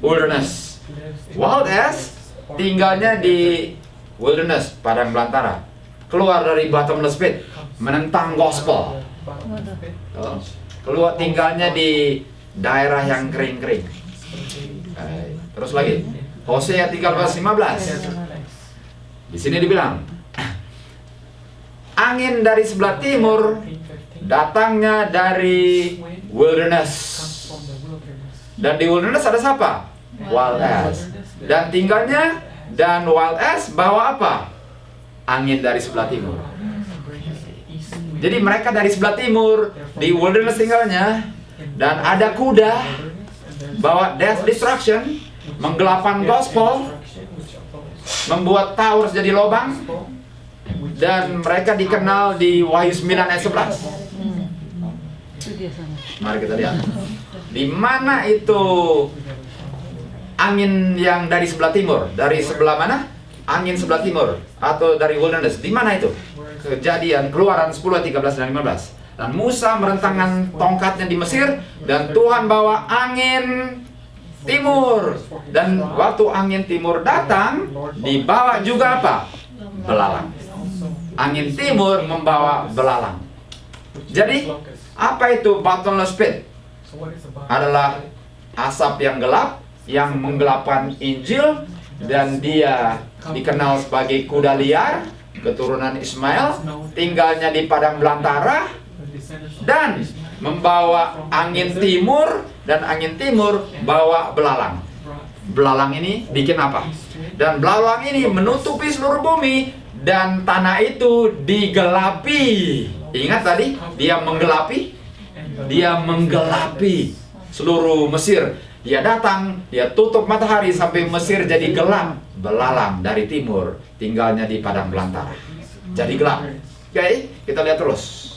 wilderness. Wild ass tinggalnya di wilderness, padang belantara. Keluar dari bottomless pit, menentang gospel. Keluar tinggalnya di daerah yang kering-kering. Terus lagi, Hosea 13:15. Di sini dibilang, angin dari sebelah timur datangnya dari wilderness. Dan di wilderness ada siapa? Wild ass. Dan tinggalnya, dan wild ass bawa apa? Angin dari sebelah timur. Jadi mereka dari sebelah timur, di wilderness tinggalnya, dan ada kuda, bawa death destruction, menggelapan gospel, membuat towers jadi lubang, dan mereka dikenal di Wahyu 9 ayat 11. Itu dia sana. Mari kita lihat. Di mana itu angin yang dari sebelah timur? Dari sebelah mana? Angin sebelah timur atau dari wilderness. Di mana itu? Kejadian Keluaran 10, 13 dan 15. Dan Musa merentangkan tongkatnya di Mesir dan Tuhan bawa angin timur. Dan waktu angin timur datang, dibawa juga apa? Belalang. Angin timur membawa belalang. Jadi, apa itu bottomless pit? Adalah asap yang gelap yang menggelapkan Injil, dan dia dikenal sebagai kuda liar, keturunan Ismail, tinggalnya di padang belantara, dan membawa angin timur, dan angin timur bawa belalang. Belalang ini bikin apa? Dan belalang ini menutupi seluruh bumi, dan tanah itu digelapi. Ingat tadi, dia menggelapi seluruh Mesir. Dia datang, dia tutup matahari sampai Mesir jadi gelap. Belalang dari timur, tinggalnya di padang belantara, jadi gelap. Oke, kita lihat terus.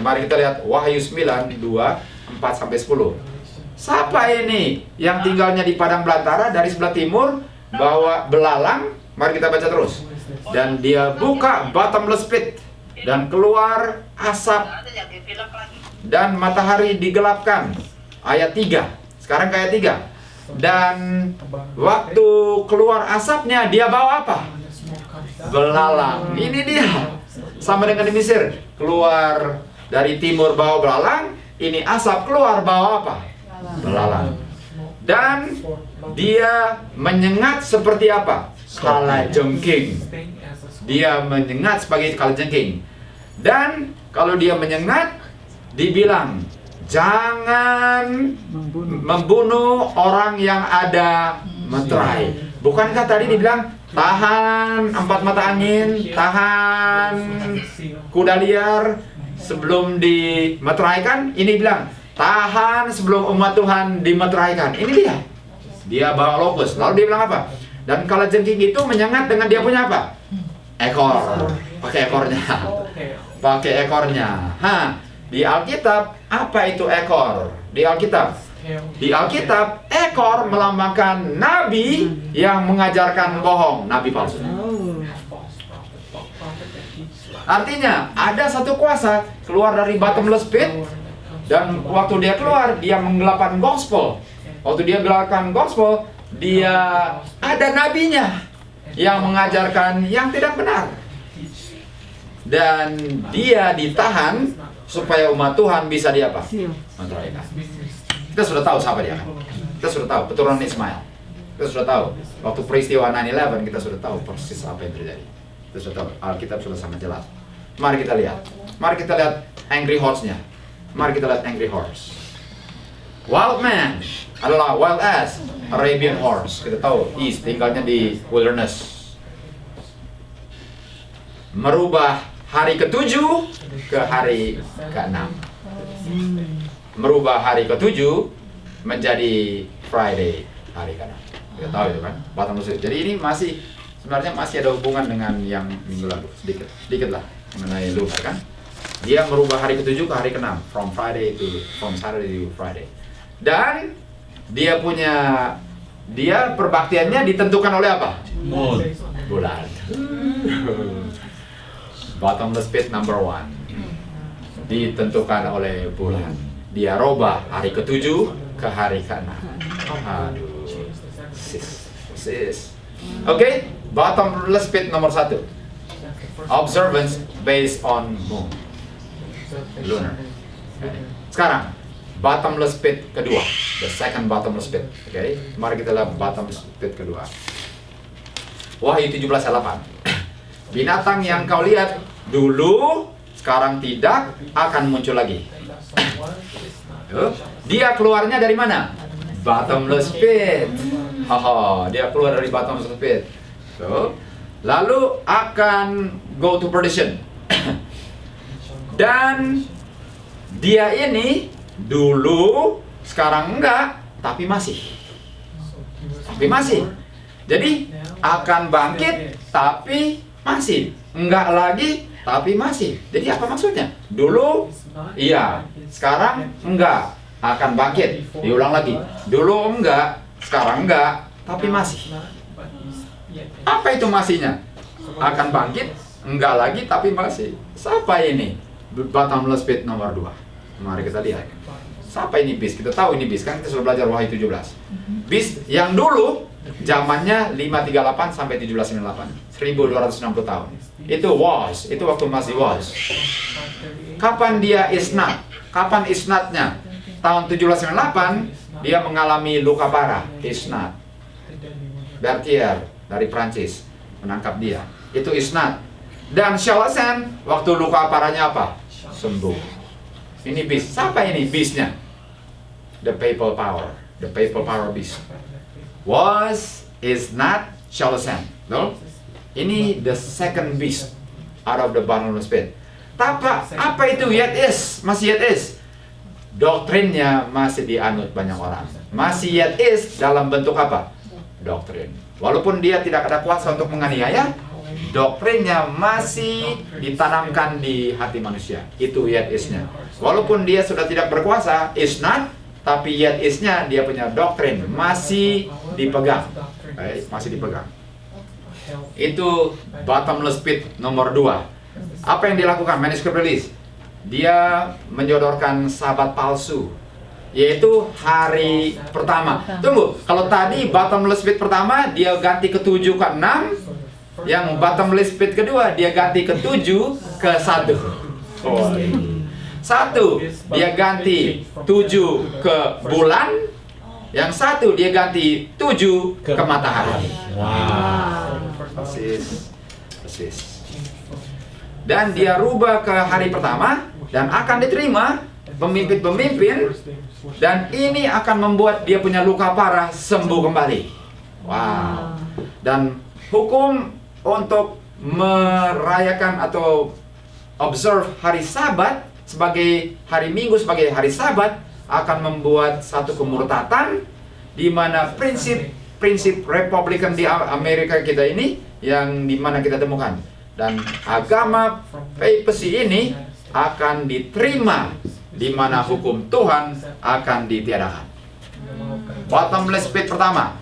Mari kita lihat Wahyu 9, 2, 4 sampai 10. Siapa ini yang tinggalnya di padang belantara dari sebelah timur, bawa belalang? Mari kita baca terus. Dan dia buka bottomless pit, dan keluar asap, dan matahari digelapkan. Ayat 3. Sekarang ke ayat 3. Dan waktu keluar asapnya, dia bawa apa? Belalang. Ini dia. Sama dengan di Mesir. Keluar dari timur bawa belalang. Ini asap, keluar bawa apa? Belalang. Dan dia menyengat seperti apa? Kalajengking. Dia menyengat sebagai kalajengking. Dan kalau dia menyengat, dibilang, jangan membunuh orang yang ada meterai. Bukankah tadi dibilang, tahan 4 mata angin, tahan kuda liar sebelum dimeteraikan? Ini bilang, tahan sebelum umat Tuhan dimeteraikan. Ini dia. Dia bawa lokus. Lalu dia bilang apa? Dan kalajengking itu menyengat dengan dia punya apa? Ekor. Pakai ekornya. Pakai ekornya. Di Alkitab, apa itu ekor? Di Alkitab, ekor melambangkan nabi yang mengajarkan bohong, nabi palsu. Artinya, ada satu kuasa keluar dari bottomless pit, dan waktu dia keluar, dia menggelapkan gospel. Waktu dia menggelapkan gospel, dia ada nabinya yang mengajarkan yang tidak benar. Dan dia ditahan supaya umat Tuhan bisa diapa? Meteraikan. Kita sudah tahu siapa dia kan? Kita sudah tahu keturunan Ismail. Kita sudah tahu waktu peristiwa 9/11, kita sudah tahu persis apa yang terjadi. Kita sudah tahu, Alkitab sudah sangat jelas. Mari kita lihat. Mari kita lihat angry horse-nya. Mari kita lihat angry horse. Wild man adalah wild ass, Arabian horse. Kita tahu east, tinggalnya di wilderness. Merubah hari ke-7 ke hari ke-6. Merubah hari ke-7 menjadi Friday, hari ke-6. Kita tahu itu kan, bottomless pit. Jadi ini sebenarnya masih ada hubungan dengan yang minggu lalu, sedikit lah mengenai lunar kan. Dia merubah hari ke-7 ke hari ke-6, from Saturday to Friday. Dan dia perbaktiannya ditentukan oleh apa? Bulan. Bottomless pit number 1 ditentukan oleh bulan. Dia robah hari ke-7 ke hari ke-6. Aduh, sis. Oke, bottomless pit nomor 1. Observance based on moon, lunar. Okay. Sekarang bottomless pit kedua, the second bottomless pit. Oke, mari kita lihat bottomless pit kedua. Wahyu 17:8. Binatang yang kau lihat dulu, sekarang tidak akan muncul lagi. Dia keluarnya dari mana? Bottomless pit. Dia keluar dari bottomless pit. Lalu akan go to perdition. Dan dia ini dulu, sekarang enggak, tapi masih. Jadi akan bangkit, tapi masih. Enggak lagi, tapi masih. Jadi apa maksudnya? Dulu, iya. Sekarang enggak, akan bangkit. Diulang lagi. Dulu enggak, sekarang enggak, tapi masih. Apa itu masihnya? Akan bangkit, enggak lagi, tapi masih. Siapa ini? Bottomless pit nomor 2. Mari kita lihat. Siapa ini bis? Kita tahu ini bis, kan kita sudah belajar Wahyu 17. Bis yang dulu zamannya 538 sampai 1798, 1260 tahun. Itu was, itu waktu masih was. Kapan dia isnat? Kapan isnatnya? Tahun 1798 dia mengalami luka parah, isnat. Berthier dari Prancis menangkap dia. Itu isnat. Dan Chalcedon waktu luka parahnya apa? Sembuh. Ini bis. Siapa ini bisnya? The papal power. The papal power beast. Was, is not, Chalcedon. No? Ini the second beast out of the bottomless pit. Apa itu yet is? Masih yet is. Doktrinnya masih dianut banyak orang. Masih yet is dalam bentuk apa? Doktrin. Walaupun dia tidak ada kuasa untuk menganiaya, doktrinnya masih ditanamkan di hati manusia. Itu yet is-nya. Walaupun dia sudah tidak berkuasa, is not, tapi yet is-nya dia punya doktrin masih dipegang. Masih dipegang. Itu bottomless pit nomor 2. Apa yang dilakukan manuskrip release? Dia menyodorkan sabat palsu, yaitu hari pertama. Tunggu, kalau tadi bottomless pit pertama dia ganti ke 7 ke 6, yang bottomless pit kedua dia ganti ke 7 ke 1. Satu dia ganti 7 ke bulan, yang satu dia ganti 7 ke matahari. Persis. Dan dia rubah ke hari pertama dan akan diterima pemimpin-pemimpin, dan ini akan membuat dia punya luka parah sembuh kembali. Dan hukum untuk merayakan atau observe hari Sabat sebagai hari Minggu, sebagai hari Sabat, akan membuat satu kemurtatan di mana prinsip Republikan di Amerika kita ini yang di mana kita temukan, dan agama papacy ini akan diterima di mana hukum Tuhan akan ditiadakan. Bottomless pit pertama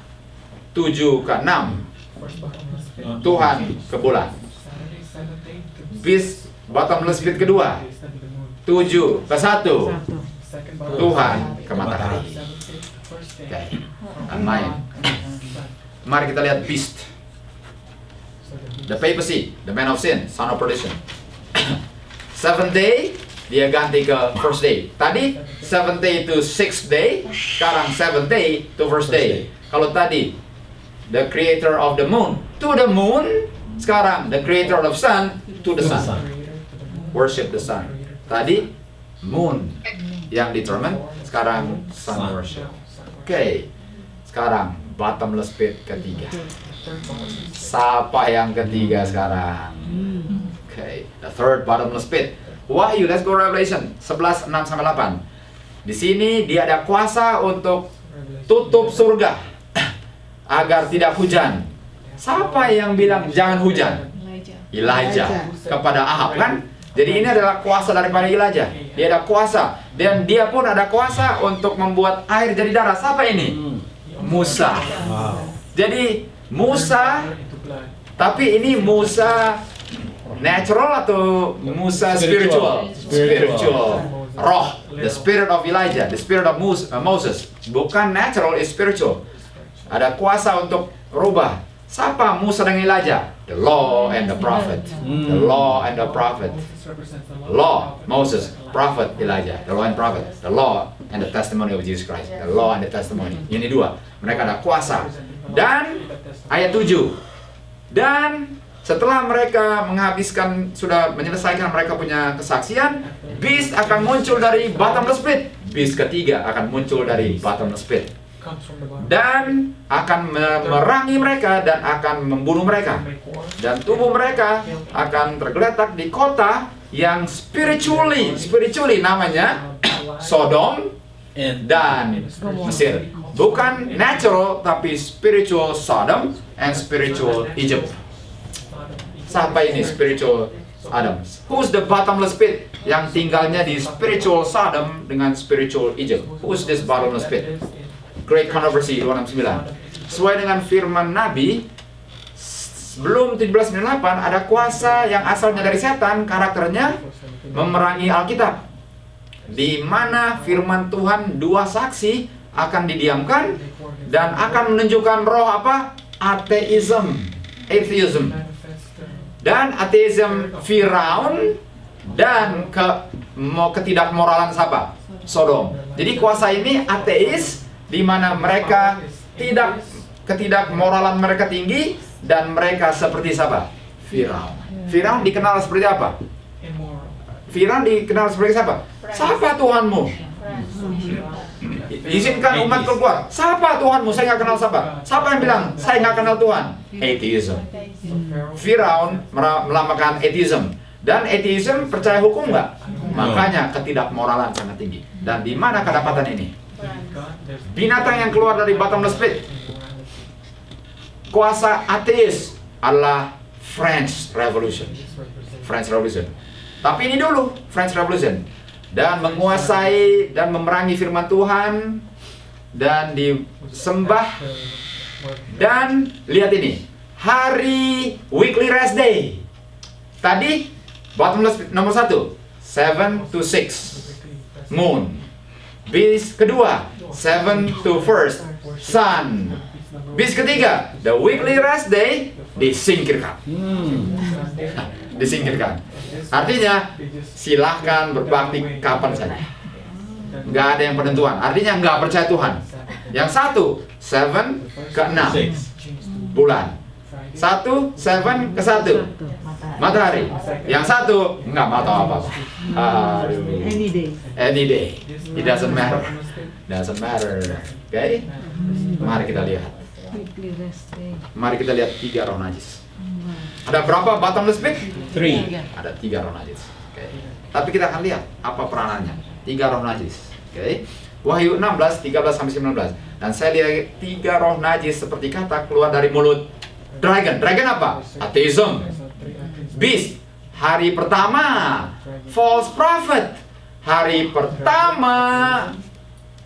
7 ke 6, Tuhan ke bulan. Bis bottomless pit kedua 7 ke 1, Tuhan ke matahari. Main. Mari kita lihat beast. The papacy, the man of sin, son of perdition. 7th day dia ganti ke first day. Tadi 7th day to 6th day, sekarang 7th day to first day. Kalau tadi the creator of the moon to the moon, sekarang the creator of sun to the sun. Worship the sun. Tadi moon yang determine, sekarang sun worship. Oke. Sekarang bottomless pit ketiga. Siapa yang ketiga sekarang? Oke, the third bottomless pit. Wahyu, let's go Revelation 11:6-8. Di sini dia ada kuasa untuk tutup surga agar tidak hujan. Siapa yang bilang jangan hujan? Elijah kepada Ahab, kan? Jadi ini adalah kuasa daripada Elijah. Dia ada kuasa, dan dia pun ada kuasa untuk membuat air jadi darah. Siapa ini? Musa. Jadi Musa, tapi ini Musa natural atau Musa spiritual? Spiritual. Roh, the spirit of Elijah, the spirit of Moses. Bukan natural, is spiritual. Ada kuasa untuk rubah. Siapa Musa dan Elijah? The law and the prophet. The law and the prophet. Law, Moses, prophet, Elijah. The law and prophet. The law and the testimony of Jesus Christ. The law and the testimony. Ini dua. Mereka ada kuasa. Dan ayat 7. Dan Setelah mereka sudah menyelesaikan mereka punya kesaksian, beast akan muncul dari bottomless pit. Beast ketiga akan muncul dari bottomless pit. Dan akan memerangi mereka dan akan membunuh mereka. Dan tubuh mereka akan tergeletak di kota yang spiritually namanya Sodom dan Mesir. Bukan natural, tapi spiritual Sodom and spiritual Egypt. Siapa ini spiritual Adam? Who's the bottomless pit? Yang tinggalnya di spiritual Sodom dengan spiritual Egypt. Who's this bottomless pit? Great Controversy 269. Sesuai dengan firman Nabi, sebelum 1798 ada kuasa yang asalnya dari setan, karakternya memerangi Alkitab. Di mana firman Tuhan dua saksi akan didiamkan dan akan menunjukkan roh apa? Atheism. Dan ateism Firaun dan ketidakmoralan siapa? Sodom. Jadi kuasa ini ateis di mana mereka ketidakmoralan mereka tinggi dan mereka seperti siapa? Firaun. Firaun dikenal seperti apa? Firaun dikenal seperti siapa? Siapa Tuhanmu? Izinkan umat keluar. Siapa Tuhanmu? Saya nggak kenal siapa. Siapa yang bilang saya nggak kenal Tuhan? Atheism. Firaun melambangkan atheism. Dan atheism percaya hukum nggak? Makanya ketidakmoralan sangat tinggi. Dan di mana kedapatan ini? Binatang yang keluar dari bottomless pit. Kuasa ateis adalah French Revolution. Tapi ini dulu French Revolution. Dan menguasai dan memerangi firman Tuhan dan disembah. Dan lihat ini, hari weekly rest day. Tadi bottomless nomor 1, 7 to 6 moon. Beast kedua, 7 to 1st sun. Beast ketiga, the weekly rest day disingkirkan. Disingkirkan. Artinya silahkan berbakti kapan saja. Nggak ada yang penentuan. Artinya nggak percaya Tuhan. Yang satu 7 ke 6 bulan. 7 ke 1 matahari. Yang satu nggak mau tahu apa-apa. Any day. It doesn't matter. Okay? Mari kita lihat. Mari kita lihat 3 roh najis. Ada berapa bottomless pit? 3. Ada 3 roh najis. Okay. Tapi kita akan lihat apa peranannya. 3 roh najis. Okay. Wahyu 16, 13-19. Dan saya lihat 3 roh najis seperti kata keluar dari mulut dragon. Dragon apa? Atheism. Beast. Hari pertama. False prophet. Hari pertama.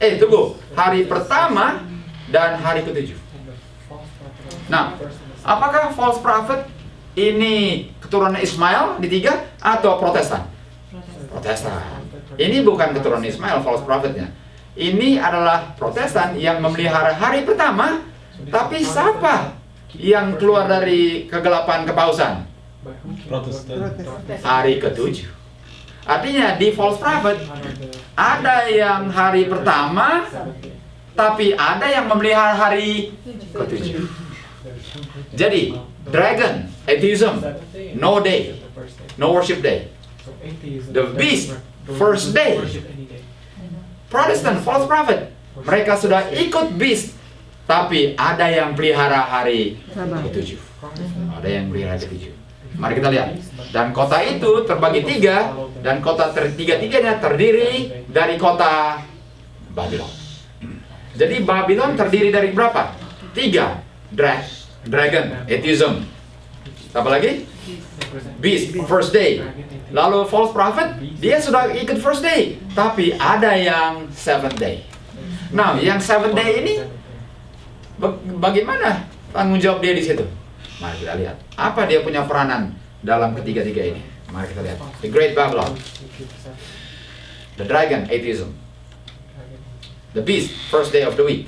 Tunggu. Hari pertama dan hari ke-7. Nah, apakah false prophet ini keturunan Ismail di 3 atau Protestan? Protestan. Ini bukan keturunan Ismail false prophetnya. Ini adalah Protestan yang memelihara hari pertama. Tapi siapa yang keluar dari kegelapan kepausan? Protestan. Hari ke-7. Artinya di false prophet ada yang hari pertama, tapi ada yang memelihara hari ke-7. Jadi, dragon, atheism, no day, no worship day. The beast, first day. Protestant, false prophet, mereka sudah ikut beast, tapi ada yang pelihara hari ke-7. Ada yang pelihara ke-7. Mari kita lihat. Dan kota itu terbagi 3, dan kota tiga-tiganya terdiri dari kota Babylon. Jadi Babylon terdiri dari berapa? 3. Dragon, atheism. Apa lagi? Beast, first day. Lalu false prophet, dia sudah ikut first day, tapi ada yang 7th day. Nah, yang 7th day ini bagaimana tanggung jawab dia di situ? Mari kita lihat. Apa dia punya peranan dalam ketiga-tiga ini? Mari kita lihat. The Great Babylon. The dragon, atheism. The beast, first day of the week.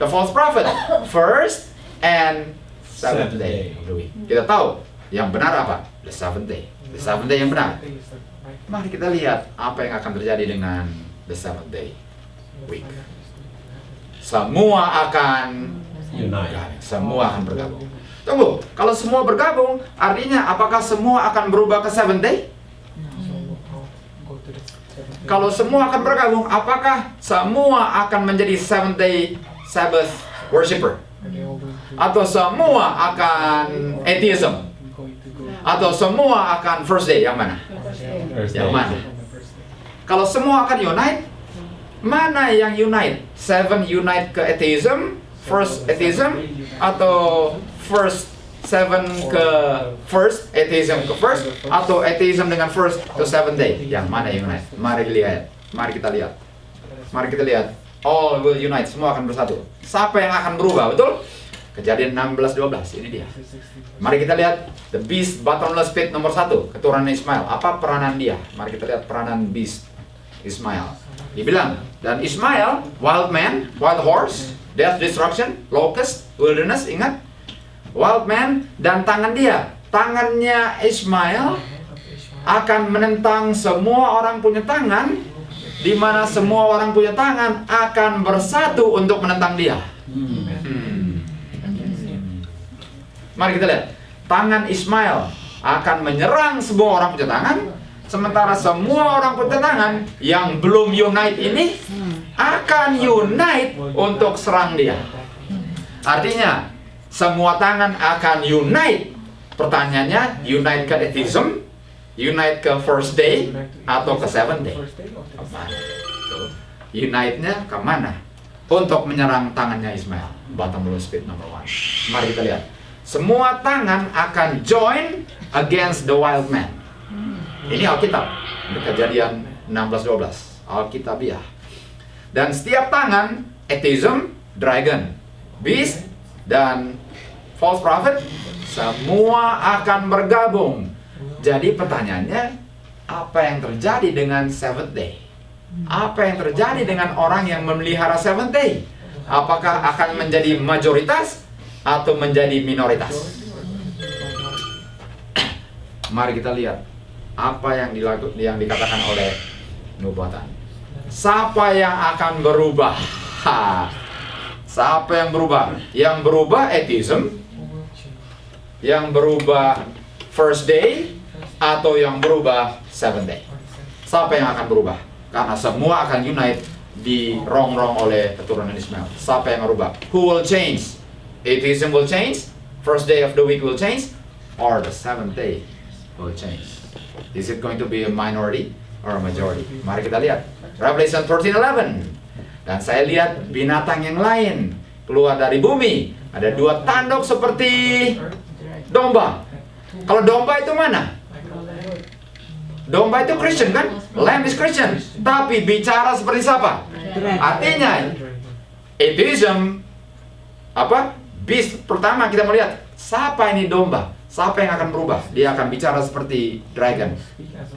The false prophet, first and 7th day of the week. Kita tahu yang benar apa? The 7th day. The 7th day yang benar. Mari kita lihat apa yang akan terjadi dengan the 7th day week. Semua akan Unite. semua akan bergabung. Tunggu, kalau semua bergabung, artinya apakah semua akan berubah ke Seventh Day? Kalau semua akan bergabung, apakah semua akan menjadi Seventh Day Sabbath worshipper? Atau semua akan atheism? Atau semua akan first day? Yang mana? Yang mana? Kalau semua akan unite, mana yang unite? Seven unite ke atheism, first atheism, atau first seven ke first, atheism ke first, atau atheism dengan first ke seven day? Yang mana yang unite? Mari lihat. Mari kita lihat. Mari kita lihat. All will unite. Semua akan bersatu. Siapa yang akan berubah? Betul? Kejadian 16:12. Ini dia. Mari kita lihat the beast bottomless pit nomor 1, keturunan Ismail. Apa peranan dia? Mari kita lihat peranan beast Ismail. Dibilang, dan Ismail, wild man, wild horse, death, destruction, locust, wilderness, ingat? Wild man, dan tangan dia. Tangannya Ismail akan menentang semua orang punya tangan, di mana semua orang punya tangan akan bersatu untuk menentang dia. Mari kita lihat. Tangan Ismail akan menyerang semua orang punya tangan, sementara semua orang punya tangan yang belum unite ini akan unite untuk serang dia. Artinya, semua tangan akan unite. Pertanyaannya, unite ke atheism, unite ke first day, atau ke seventh day? Kemana? Unite-nya kemana? Untuk menyerang tangannya Ismail. Bottomless pit number 1. Mari kita lihat. Semua tangan akan join against the wild man. Ini Alkitab. Ini Kejadian 16:12. Alkitabiah. Dan setiap tangan, atheism, dragon, beast, dan false prophet, semua akan bergabung. Jadi pertanyaannya, apa yang terjadi dengan seventh day? Apa yang terjadi dengan orang yang memelihara seventh day? Apakah akan menjadi majoritas atau menjadi minoritas? Mari kita lihat apa yang dikatakan oleh nubuatan. Siapa yang akan berubah? Siapa yang berubah? Yang berubah atheism, yang berubah first day, atau yang berubah seventh day? Siapa yang akan berubah? Karena semua akan unite dirongrong oleh keturunan Ismail. Siapa yang berubah? Who will change? Atheism will change, first day of the week will change, or the seventh day will change. Is it going to be a minority or a majority? Mari kita lihat. Revelation 13:11. Dan saya lihat binatang yang lain keluar dari bumi. Ada 2 tanduk seperti domba. Kalau domba itu mana? Domba itu Christian kan? Lamb is Christian. Tapi bicara seperti siapa? Artinya atheism apa? Beast. Pertama kita melihat siapa ini domba, siapa yang akan berubah. Dia akan bicara seperti dragon.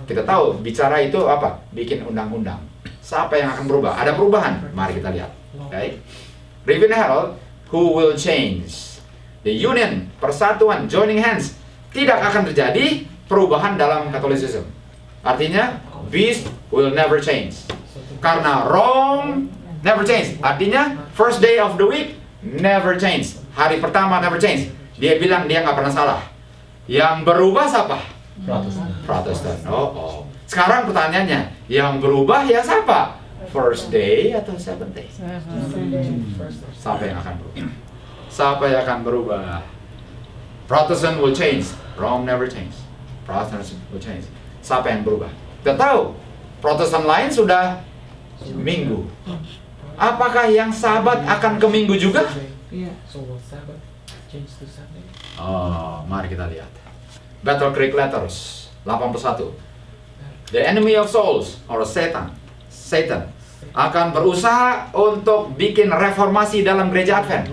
Kita tahu bicara itu apa? Bikin undang-undang. Siapa yang akan berubah? Ada perubahan. Mari kita lihat. Okay. Raven Herald, who will change? The union, persatuan, joining hands. Tidak akan terjadi perubahan dalam Catholicism. Artinya beast will never change. Karena Rome never change. Artinya first day of the week never change. Hari pertama never change. Dia bilang dia nggak pernah salah. Yang berubah siapa? Protestan. Oh. Sekarang pertanyaannya, yang berubah ya siapa? First day atau seventh day? Siapa yang akan berubah? Siapa yang akan berubah? Protestant will change. Rome never change. Protestant will change. Siapa yang berubah? Kita tahu Protestan lain sudah minggu. Apakah yang Sabat akan ke minggu juga? Oh, mari kita lihat. Battle Creek Letters 81. The enemy of souls or Satan akan berusaha untuk bikin reformasi dalam gereja Advent.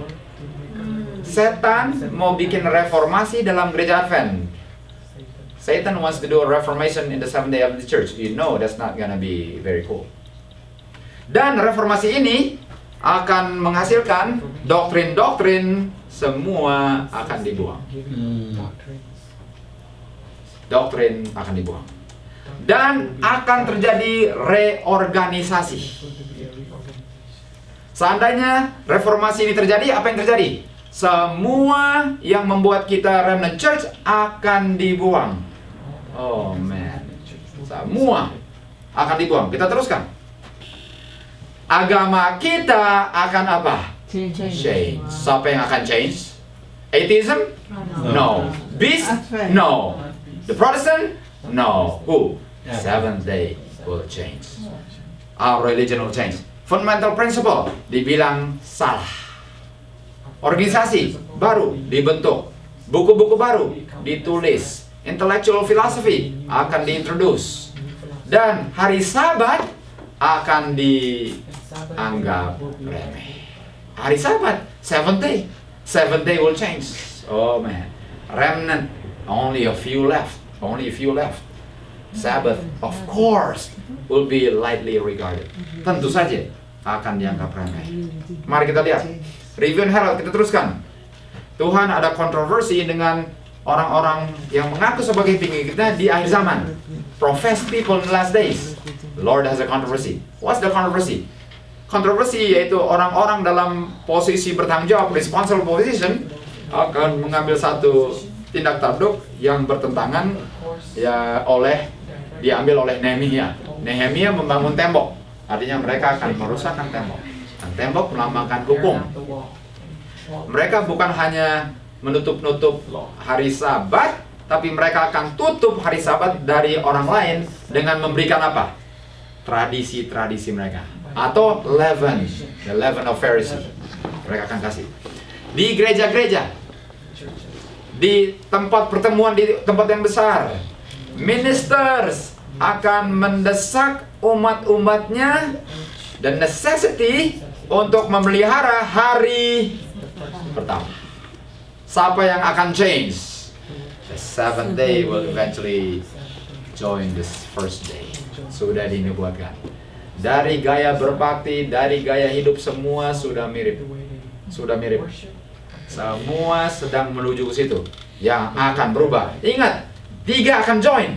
Setan mau bikin reformasi dalam gereja Advent. Satan wants to do a reformation in the seventh day of the church. You know that's not gonna be very cool. Dan reformasi ini akan menghasilkan doktrin-doktrin semua akan dibuang. Doktrin akan dibuang. Dan akan terjadi reorganisasi. Seandainya reformasi ini terjadi, apa yang terjadi? Semua yang membuat kita remnant church akan dibuang. Oh man. Semua akan dibuang. Kita teruskan. Agama kita akan apa? Change. Siapa yang akan change? Atheism? No. Beast? No. The Protestant? No. Who? Seventh day will change. Our religion will change. Fundamental principle dibilang salah. Organisasi baru dibentuk. Buku-buku baru ditulis. Intellectual philosophy akan diintroduce. Dan hari Sabat akan dianggap remeh. Hari Sabat, seventh day. Seventh day will change. Oh man. Remnant, only a few left. Only a few left. Sabbath, of course, will be lightly regarded. Tentu saja akan dianggap remeh. Mari kita lihat. Review and Herald, kita teruskan. Tuhan ada kontroversi dengan orang-orang yang mengaku sebagai pengikutnya di akhir zaman. Professed people in the last days. The Lord has a controversy. What's the controversy? Kontroversi yaitu orang-orang dalam posisi bertanggung jawab, responsible position, akan mengambil satu tindak tanduk yang bertentangan diambil oleh Nehemia. Nehemia membangun tembok, artinya mereka akan merusakkan tembok. Dan tembok melambangkan hukum. Mereka bukan hanya menutup-nutup hari Sabat, tapi mereka akan tutup hari Sabat dari orang lain dengan memberikan apa? Tradisi-tradisi mereka. Atau leaven, the leaven of Pharisee. Mereka akan kasih. Di gereja-gereja, di tempat pertemuan, di tempat yang besar, ministers akan mendesak umat-umatnya dan necessity untuk memelihara hari pertama. Siapa yang akan change? The seventh day will eventually join this first day. Sudah dinubuatkan. Dari gaya berbakti, dari gaya hidup, semua sudah mirip. Sudah mirip. Semua sedang menuju ke situ. Yang akan berubah, ingat, 3 akan join.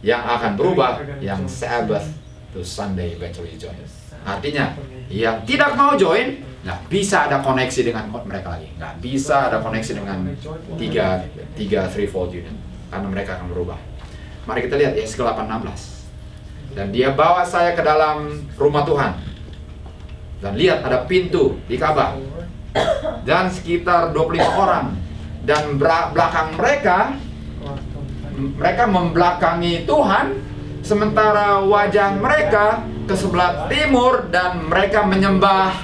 Yang akan berubah, yang Sabbath to Sunday eventually join. Artinya, yang tidak mau join, nggak bisa ada koneksi dengan mereka lagi. Nggak bisa ada koneksi dengan tiga threefold unit. Karena mereka akan berubah. Mari kita lihat Yesaya 8:16. Dan dia bawa saya ke dalam rumah Tuhan. Dan lihat ada pintu di Ka'bah. Dan sekitar 25 orang. Dan belakang mereka membelakangi Tuhan. Sementara wajah mereka ke sebelah timur. Dan mereka menyembah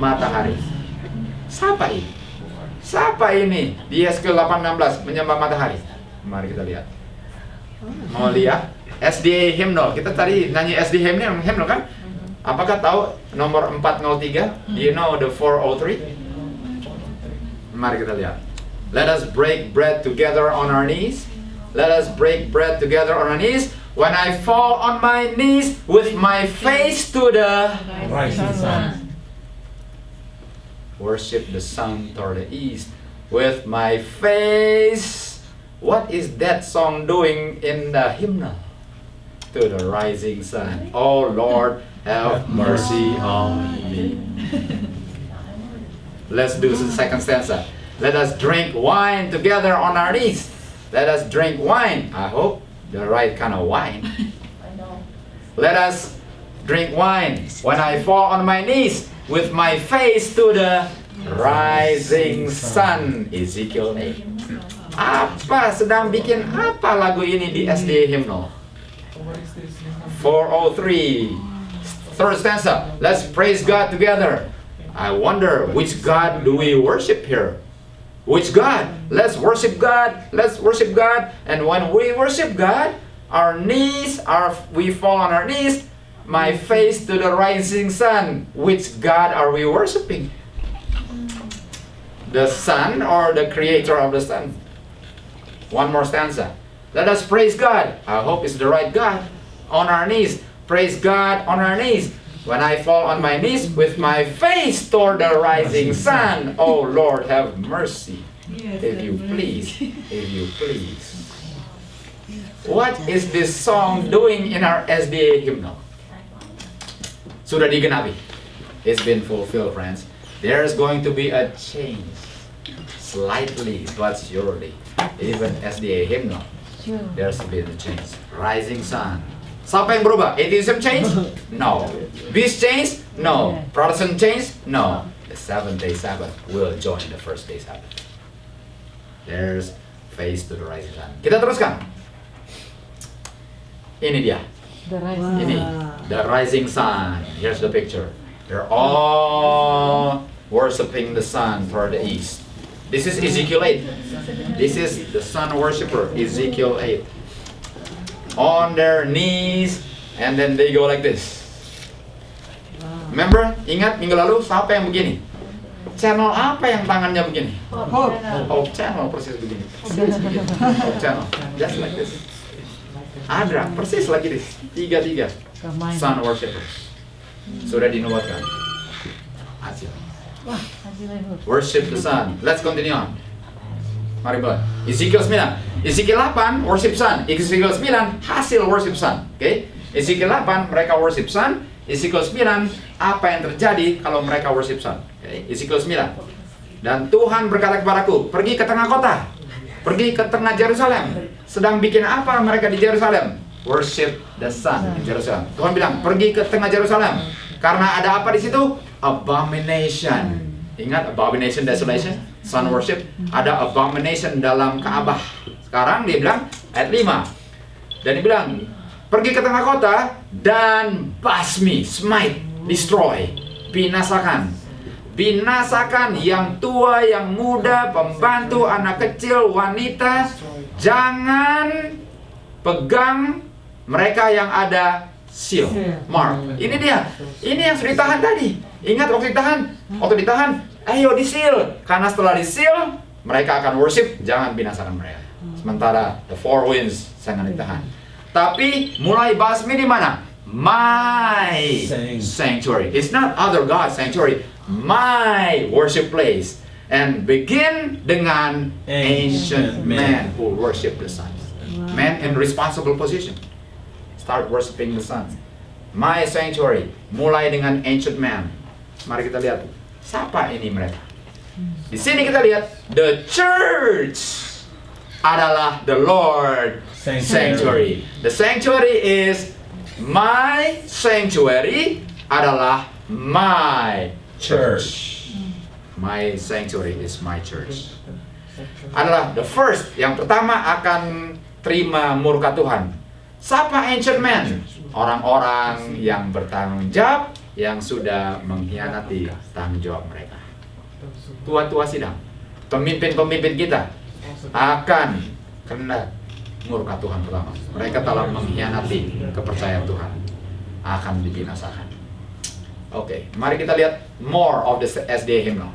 matahari. Siapa ini? Siapa ini? Di Yesaya 8:16 menyembah matahari. Mari kita lihat. Mau lihat? SDA hymnal. Kita tadi nyanyi SDA hymnal kan? Apakah tahu nomor 403? Do you know the 403? Mari kita lihat. Let us break bread together on our knees. Let us break bread together on our knees. When I fall on my knees with my face to the Rising sun. Worship the sun toward the east with my face. What is that song doing in the hymnal? To the rising sun. Oh Lord, have mercy on me. Let's do the second stanza. Let us drink wine together on our knees. Let us drink wine. I hope the right kind of wine. Let us drink wine when I fall on my knees with my face to the rising sun. Ezekiel 8. Apa sedang bikin apa lagu ini di SDA hymnal? 403. Third stanza. Let's praise God together. I wonder which God do we worship here? Which God? Let's worship God. Let's worship God. And when we worship God, we fall on our knees, my face to the rising sun. Which God are we worshiping? The sun or the creator of the sun? One more stanza. Let us praise God. I hope it's the right God. On our knees. Praise God on our knees. When I fall on my knees with my face toward the rising sun. Oh Lord, have mercy. If you please. If you please. What is this song doing in our SDA hymnal? Sudah digenapi. It's been fulfilled, friends. there's going to be a change. Slightly but surely. Even SDA hymnal, Sure. there's to be the change. Rising sun. Siapa yang berubah? Atheism change? No. Beast change? No. Protestant change? No. The seventh-day Sabbath will join the first-day Sabbath. There's face to the rising sun. Kita teruskan. Ini dia. The rising. Ini, the rising sun. Here's the picture. They're all worshiping the sun toward the east. This is Ezekiel 8. This is the sun worshipper, Ezekiel 8. On their knees, and then they go like this. Remember? Ingat minggu lalu siapa yang begini? Channel apa yang tangannya begini? Hope channel persis begini. Persis begini. Hope channel. Just like this. Ada persis lagi this. Tiga. Ramai. Sun worshippers. Sudah dinubuatkan. Hasil. Wah, hasil lehut. Worship the sun. Let's continue on. Mari buat. Ezekiel 9. Ezekiel 8 worship sun. Ezekiel 9 hasil worship sun. Oke. Ezekiel 8 mereka worship sun. Ezekiel 9 apa yang terjadi kalau mereka worship sun. Okay. Ezekiel 9. Dan Tuhan berkata kepadaku, pergi ke tengah kota. Pergi ke tengah Yerusalem. Sedang bikin apa mereka di Yerusalem? Worship the sun in Jerusalem. Tuhan bilang, pergi ke tengah Yerusalem. Karena ada apa di situ? Abomination. Ingat abomination, desolation, sun worship. Ada abomination dalam Ka'bah. Sekarang dia bilang ayat 5. Dan dia bilang, pergi ke tengah kota dan basmi, smite, destroy, binasakan. Binasakan yang tua, yang muda, pembantu, anak kecil, wanita. Jangan pegang mereka yang ada seal, mark. Ini dia. Ini yang sudah ditahan tadi. Ingat waktu ditahan? Waktu ditahan, ayo di seal. Karena setelah di seal, mereka akan worship. Jangan binasakan mereka. Sementara the four winds jangan ditahan. Tapi mulai basmi di mana? My sanctuary. It's not other God's sanctuary. My worship place. And begin dengan ancient men who worship the sun. Men in responsible position. Start worshiping the sun. My sanctuary. Mulai dengan ancient man. Mari kita lihat. Siapa ini mereka? Di sini kita lihat. The church adalah the Lord sanctuary. The sanctuary is my sanctuary adalah my church. My sanctuary is my church. Adalah the first, yang pertama akan terima murka Tuhan. Siapa ancient man? Orang-orang yang bertanggung jawab, yang sudah mengkhianati tanggung jawab mereka. Tua-tua sidang, pemimpin-pemimpin kita akan kena murka Tuhan pertama. Mereka telah mengkhianati kepercayaan Tuhan, akan dibinasakan. Oke, mari kita lihat more of the SDA hymnal.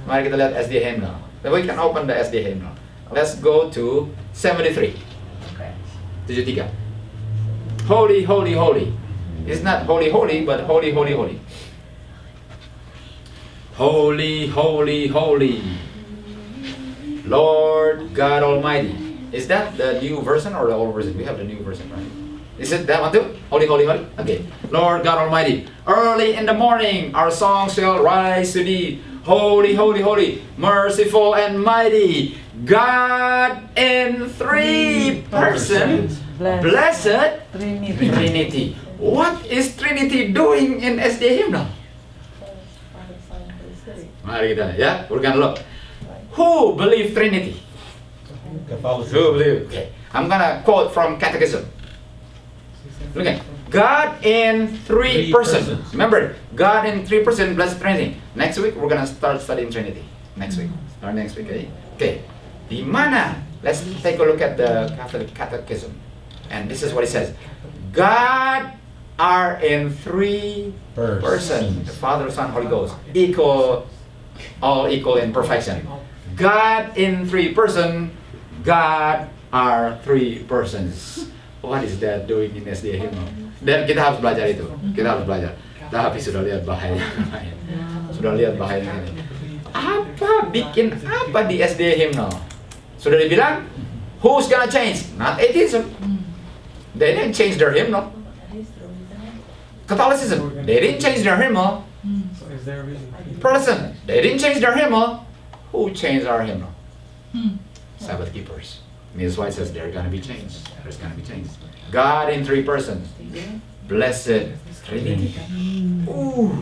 Mari kita lihat SDA hymnal. We can open the SDA hymnal. Let's go to 73. 73. Holy, holy, holy. It's not holy, holy, but holy, holy, holy. Holy, holy, holy. Lord God Almighty. Is that the new version or the old version? We have the new version, right? Is it that one too? Holy, holy, holy? Okay. Lord God Almighty. Early in the morning, our song shall rise to thee. Holy, holy, holy, merciful and mighty, God in three persons, blessed Trinity. What is Trinity doing in SDA hymnal? Mari kita ya, urutkan dulu. Who believe Trinity? Who believe? Okay. I'm gonna quote from Catechism. Look at God in three persons. Remember, God in three persons, blessed Trinity. Next week we're gonna start studying Trinity. Next week, start next week. Okay. Di mana? Let's take a look at the Catholic Catechism, and this is what it says: God are in three persons, the Father, Son, Holy Ghost, equal, all equal in perfection. God in three persons. God are three persons. What is that doing in SDA hymnal? Dan kita harus belajar itu. Kita harus belajar. Tapi sudah lihat bahaya. Sudah lihat bahaya ini. Apa bikin apa di SDA hymnal? Sudah dibilang, who's gonna change? Not atheism. They didn't change their hymnal. Catholicism. They didn't change their hymnal. Protestant, they didn't change their hymnal. Who changed our hymnal? Sabbath keepers. And that's why it says they're gonna be changed. There's gonna be changed. God in three persons. Blessed Trinity. Ooh.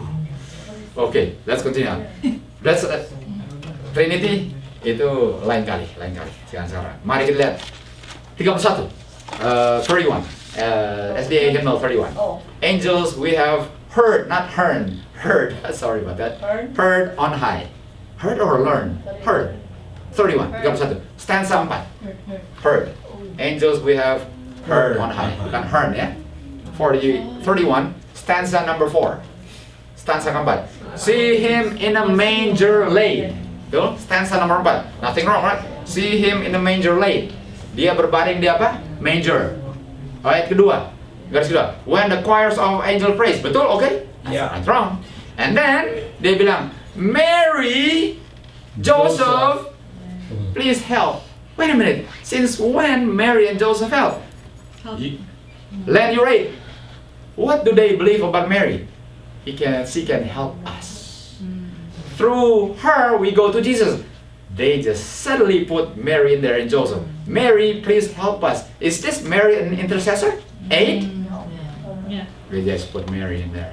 Okay, let's continue. Blessed Trinity itu lain kali. Sekarang. Mari kita lihat 31. 31. SDA hymnal 31. Angels we have heard, not heard. Sorry about that. Heard on high. Heard or learn? Heard. 31. 31. Stanza 4. Heard. Angels we have heard on high. Bukan heard ya. 31. Stanza number 4. Stanza keempat. See him in a manger laid. Tuh, stanza nomor 4. Nothing wrong, right? See him in a manger laid. Dia berbaring di apa? Manger. Ayat kedua. Garis kedua. When the choirs of angel praise. Betul, oke? Okay? Yeah. Not wrong. And then dia bilang, Mary, Joseph, please help. Wait a minute. Since when Mary and Joseph help? Let you read. What do they believe about Mary? She can help us. Through her, we go to Jesus. They just suddenly put Mary in there and Joseph. Mary, please help us. Is this Mary an intercessor? 8? Yeah. We just put Mary in there.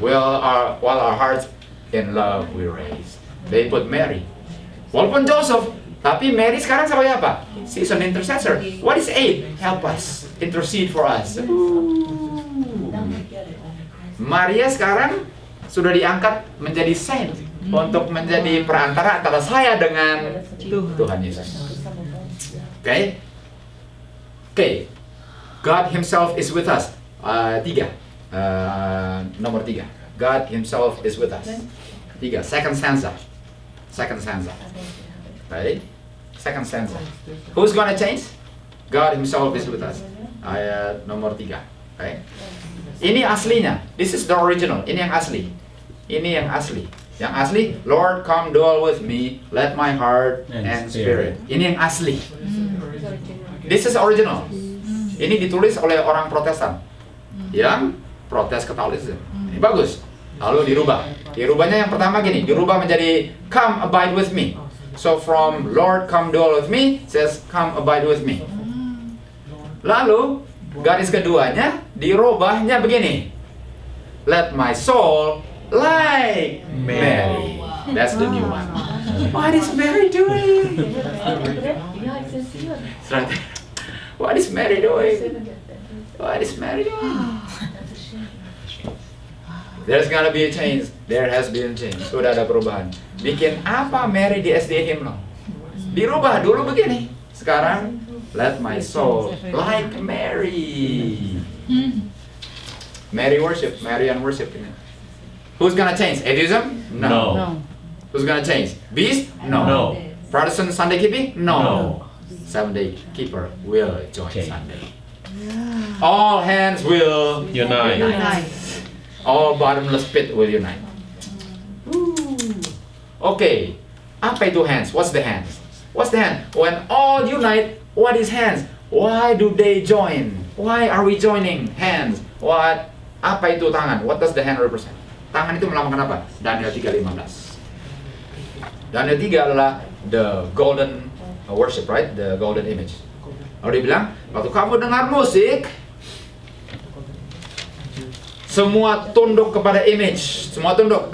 While our hearts in love we raise. They put Mary. Walaupun Joseph, tapi Mary sekarang sebagai apa? She's an intercessor. What is 8? Help us. Intercede for us. Maria sekarang sudah diangkat menjadi saint untuk menjadi perantara antara saya dengan Tuhan Yesus. Okay? God Himself is with us. 3. Nomor 3. God Himself is with us. 3. Second stanza. Okay? Second stanza. Who's gonna change? God Himself is with us. Ayat nomor 3. Okay? Ini aslinya. This is the original. Ini yang asli. Yang asli, Lord come dwell with me, let my heart and spirit. Ini yang asli. This is original. Ini ditulis oleh orang Protestan yang protes Katolik. Ini bagus. Lalu dirubah. Dirubahnya yang pertama gini, dirubah menjadi come abide with me. So from Lord come dwell with me says come abide with me. Lalu garis keduanya dirubahnya begini. Let my soul like Mary. That's the new one. What is Mary doing? Right. What is Mary doing? There's gonna be a change. There has been a change. Sudah ada perubahan. Bikin apa Mary di SDA hymnal? Dirubah dulu begini. Sekarang let my soul like Mary. Marian worship. Who's gonna change? Atheism? No. Who's gonna change? Beast? No. Protestant Sunday keeping? No. Seventh-day keeper will join Sunday. All hands will Unite. All bottomless pit will unite. Okay. Apa itu hands? What's the hands? When all unite, what is hands? Why do they join? Why are we joining hands? Apa itu tangan? What does the hand represent? Tangan itu melambangkan apa? Daniel 3:15. Daniel 3 adalah the golden worship, right? The golden image. Lalu dia bilang, waktu kamu dengar musik, semua tunduk kepada image, semua tunduk.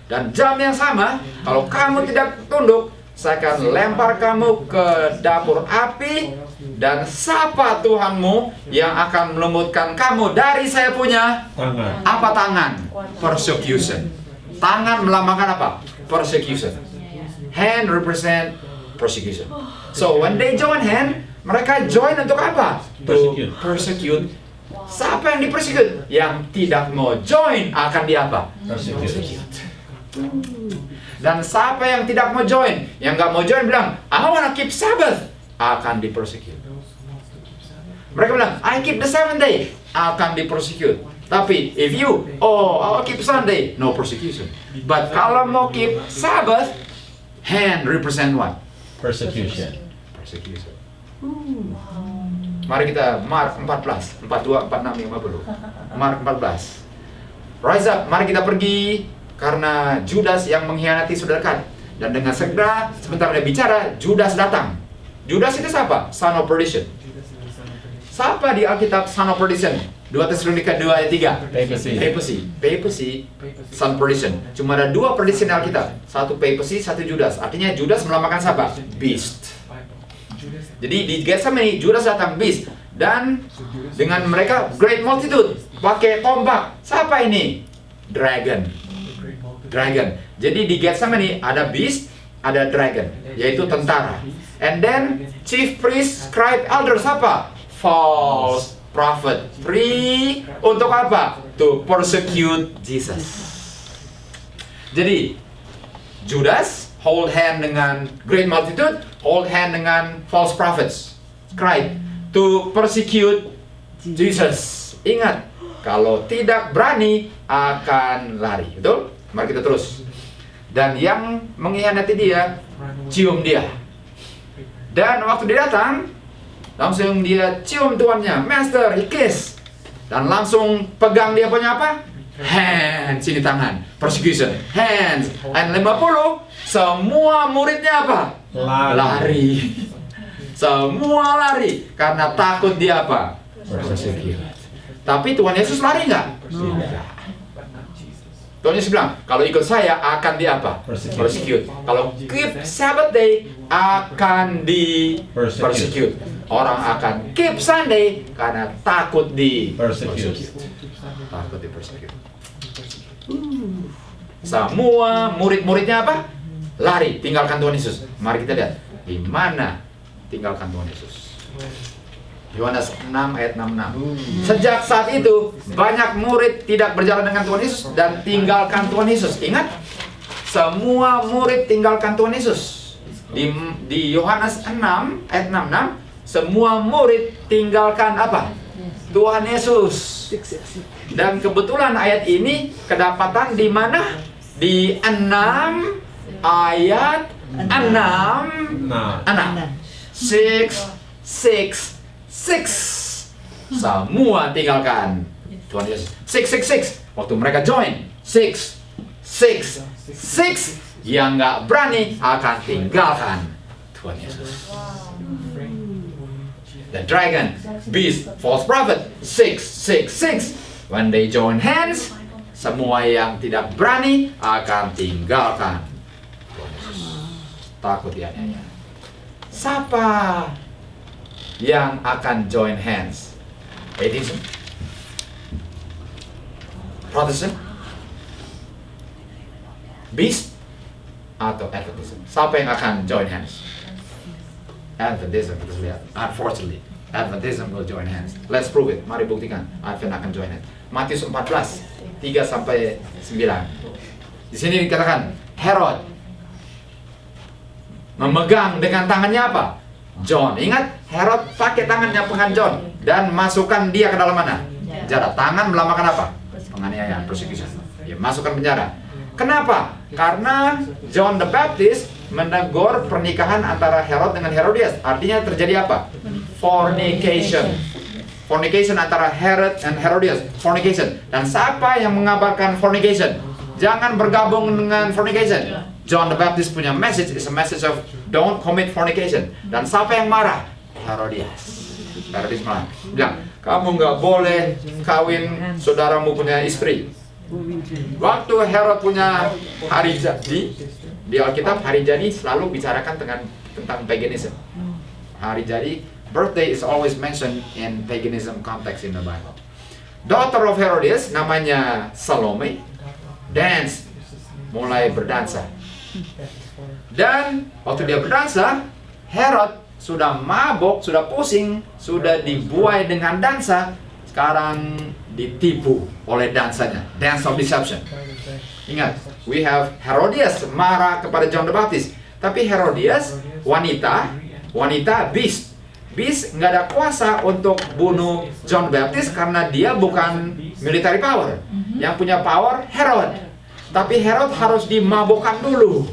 Dan jam yang sama, kalau kamu tidak tunduk, saya akan lempar kamu ke dapur api dan sapa Tuhanmu yang akan melembutkan kamu dari saya punya Tangan. apa tangan? Persecution. Tangan melambangkan apa? Persecution. Hand represent persecution. So when they join hand, mereka join untuk apa? Persecute. To persecute. Siapa yang dipersecute? Yang tidak mau join akan diapa? Persecute. Dan siapa yang tidak mau join, yang nggak mau join bilang, I wanna keep Sabbath, akan dipersecute. Mereka bilang, I keep the 7th day, akan dipersecute. Tapi if you, I'll keep Sunday, no persecution. But kalau mau keep Sabbath, hand represent what? Persecution. Persecution. Mari kita Mark 14, 42, 46, 50. Mark 14. Rise up, mari kita pergi Karena Judas yang mengkhianati sudah dekat. Dan dengan segera, sebentar dia bicara, Judas datang. Judas itu siapa? Son of perdition. Siapa di Alkitab son of perdition? 2 Tesalonika 2 ayat 3. Papacy, son perdition. Cuma ada 2 perdition di Alkitab. Satu papacy, satu Judas. Artinya Judas melambangkan siapa? Beast. Jadi di Getsemani, Judas datang beast. Dan dengan mereka great multitude pakai tombak. Siapa ini? Dragon. Jadi di Getsemani ada beast, ada dragon, yaitu tentara. And then chief priest, scribe, elder siapa? False prophet. Free untuk apa? To persecute Jesus. Jadi Judas hold hand dengan great multitude, hold hand dengan false prophets, scribe, to persecute Jesus. Ingat, kalau tidak berani akan lari. Betul? Mari kita terus. Dan yang mengkhianati dia, cium dia. Dan waktu dia datang, langsung dia cium tuannya, Master, he kiss. Dan langsung pegang dia punya apa? Hands, sini tangan. Persecution, hands. And 50, semua muridnya apa? Lari. Semua lari. Karena takut dia apa? Persecute. Tapi Tuhan Yesus lari nggak? Tuhan Yesus bilang, kalau ikut saya akan di apa? Persecute. Kalau keep Sabbath day akan di persecute. Orang akan keep Sunday karena takut di persecute. Takut di persecute. Semua murid-muridnya apa? Lari, tinggalkan Tuhan Yesus. Mari kita lihat di mana tinggalkan Tuhan Yesus. Yohanes 6 ayat 66. Sejak saat itu banyak murid tidak berjalan dengan Tuhan Yesus dan tinggalkan Tuhan Yesus. Ingat, semua murid tinggalkan Tuhan Yesus. Di Yohanes 6 ayat 66, semua murid tinggalkan apa? Tuhan Yesus. Dan kebetulan ayat ini kedapatan di mana? Di 6 ayat 6. 6. Semua tinggalkan Tuhan Yesus. 6. Waktu mereka join, 6. Yang nggak berani akan tinggalkan Tuhan Yesus. The dragon, beast, false prophet, 6. When they join hands, semua yang tidak berani akan tinggalkan Tuhan Yesus. Takut ya. Siapa yang akan join hands? Atheism? Protestant? Beast? Atau Adventism? Siapa yang akan join hands? Adventism, kita lihat. Unfortunately, Adventism will join hands. Let's prove it. Mari buktikan. Advent akan join hands. Matius 14, 3-9. Di sini dikatakan Herod memegang dengan tangannya apa? John. Ingat, Herod pakai tangannya pengan John dan masukkan dia ke dalam mana? Penjara. Tangan melambangkan apa? Penganiayaan, persecution. Dia masukkan penjara. Kenapa? Karena John the Baptist menegur pernikahan antara Herod dengan Herodias. Artinya terjadi apa? Fornication. Fornication antara Herod dan Herodias. Fornication. Dan siapa yang mengabarkan fornication? Jangan bergabung dengan fornication. John the Baptist punya message is a message of don't commit fornication. Dan siapa yang marah? Herodias. Herodias marah. Bilang, kamu nggak boleh kawin saudaramu punya istri. Waktu Herod punya hari jadi, di Alkitab hari jadi selalu bicarakan tentang paganism. Hari jadi, birthday is always mentioned in paganism context in the Bible. Daughter of Herodias namanya Salome, dance, mulai berdansa. Dan waktu dia berdansa, Herod sudah mabok, sudah pusing, sudah dibuai dengan dansa, sekarang ditipu oleh dansanya, dance of deception. Ingat, we have Herodias marah kepada John the Baptist, tapi Herodias wanita beast. Beast nggak ada kuasa untuk bunuh John the Baptist karena dia bukan military power. Yang punya power Herod. Tapi Herod harus dimabokkan dulu.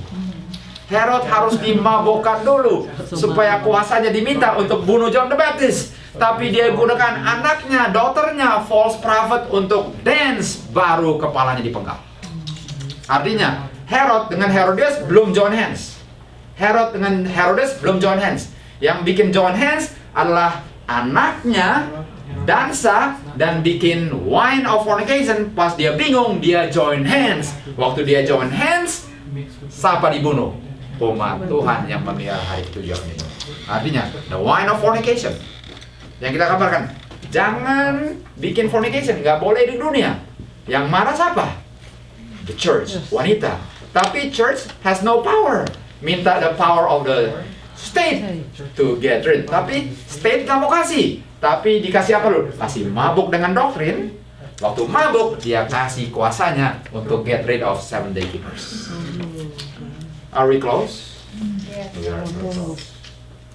Supaya kuasanya diminta untuk bunuh John the Baptist. Tapi dia gunakan anaknya, daughternya, false prophet untuk dance, baru kepalanya dipenggal. Artinya, Herod dengan Herodias belum join hands. Herod dengan Herodes belum join hands. Yang bikin join hands adalah anaknya dansa dan bikin wine of fornication. Pas dia bingung, dia join hands. Waktu dia join hands, siapa dibunuh? Umat Tuhan yang memelihara hari ketujuh akan dibunuh. Artinya, the wine of fornication. Yang kita kabarkan, jangan bikin fornication, nggak boleh di dunia. Yang marah siapa? The church, wanita. Tapi church has no power. Minta the power of the state to get rid. Tapi state nggak mau kasih. Tapi dikasih apa dulu? Kasih mabuk dengan doktrin. Waktu mabuk, dia kasih kuasanya untuk get rid of 7 day keepers. Are we close? We are close.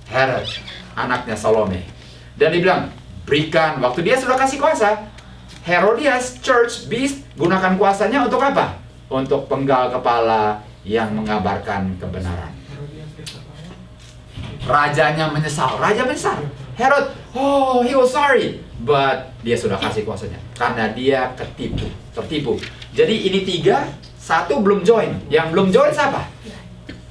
Herod, anaknya Salome. Dan dibilang, berikan. Waktu dia sudah kasih kuasa, Herodias, church, beast, gunakan kuasanya untuk apa? Untuk penggal kepala yang mengabarkan kebenaran. Rajanya menyesal. Raja menyesal. Herod, oh, he was sorry. But dia sudah kasih kuasanya. Karena dia tertipu. Jadi ini 3, 1 belum join. Yang belum join siapa?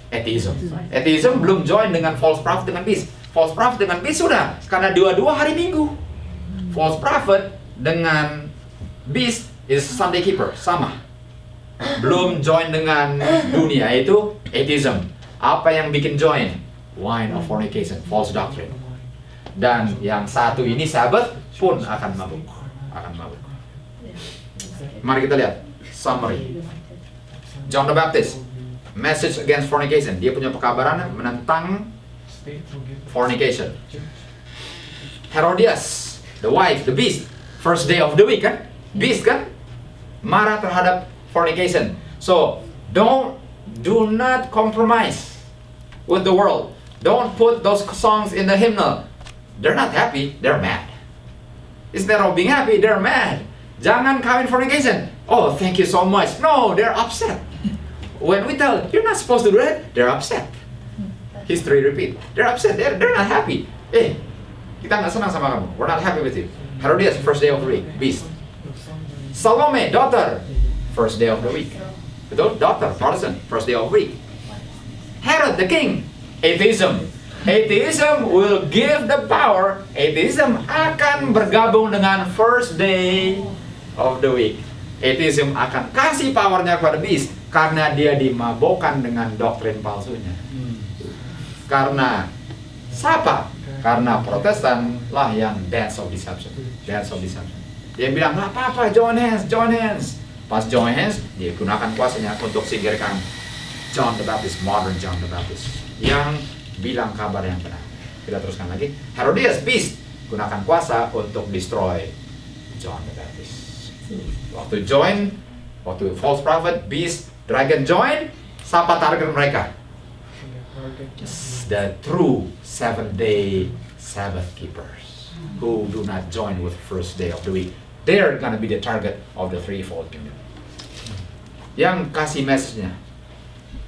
Atheism. Atheism belum join dengan false prophet dengan beast. False prophet dengan beast sudah. Karena dua-dua hari Minggu. False prophet dengan beast is Sunday keeper. Sama. Belum join dengan dunia, itu atheism. Apa yang bikin join? Wine of fornication, false doctrine. Dan yang satu ini Sabbath pun akan mabuk. Mari kita lihat summary. John the Baptist, message against fornication. Dia punya pekabaran menentang fornication. Herodias, the wife, the beast, first day of the week kan? Beast kan? Marah terhadap fornication. So, do not compromise with the world. Don't put those songs in the hymnal. They're not happy, they're mad. Instead of being happy, they're mad. Jangan kawin fornication. Oh, thank you so much. No, they're upset. When we tell, you're not supposed to do that, they're upset. History repeat. They're upset, they're not happy. Kita nggak senang sama kamu. We're not happy with you. Herodias, first day of the week, beast. Salome, daughter, first day of the week. Betul? Daughter, Protestant, first day of the week. Herod, the king, atheism. Atheism will give the power. Atheism akan bergabung dengan first day of the week. Atheism akan kasih powernya kepada beast karena dia dimabokkan dengan doktrin palsunya. Karena siapa? Karena Protestan lah yang dance of deception. Dia bilang, nggak apa-apa, join hands. Pas join hands, dia gunakan kuasanya untuk singkirkan John the Baptist, modern John the Baptist, yang bilang kabar yang benar. Kita teruskan lagi. Herodias, beast, gunakan kuasa untuk destroy John the Baptist. Waktu false prophet, beast, dragon join, siapa target mereka? The true 7-day Sabbath keepers who do not join with first day of the week. They're gonna be the target of the threefold kingdom. Yang kasih message-nya,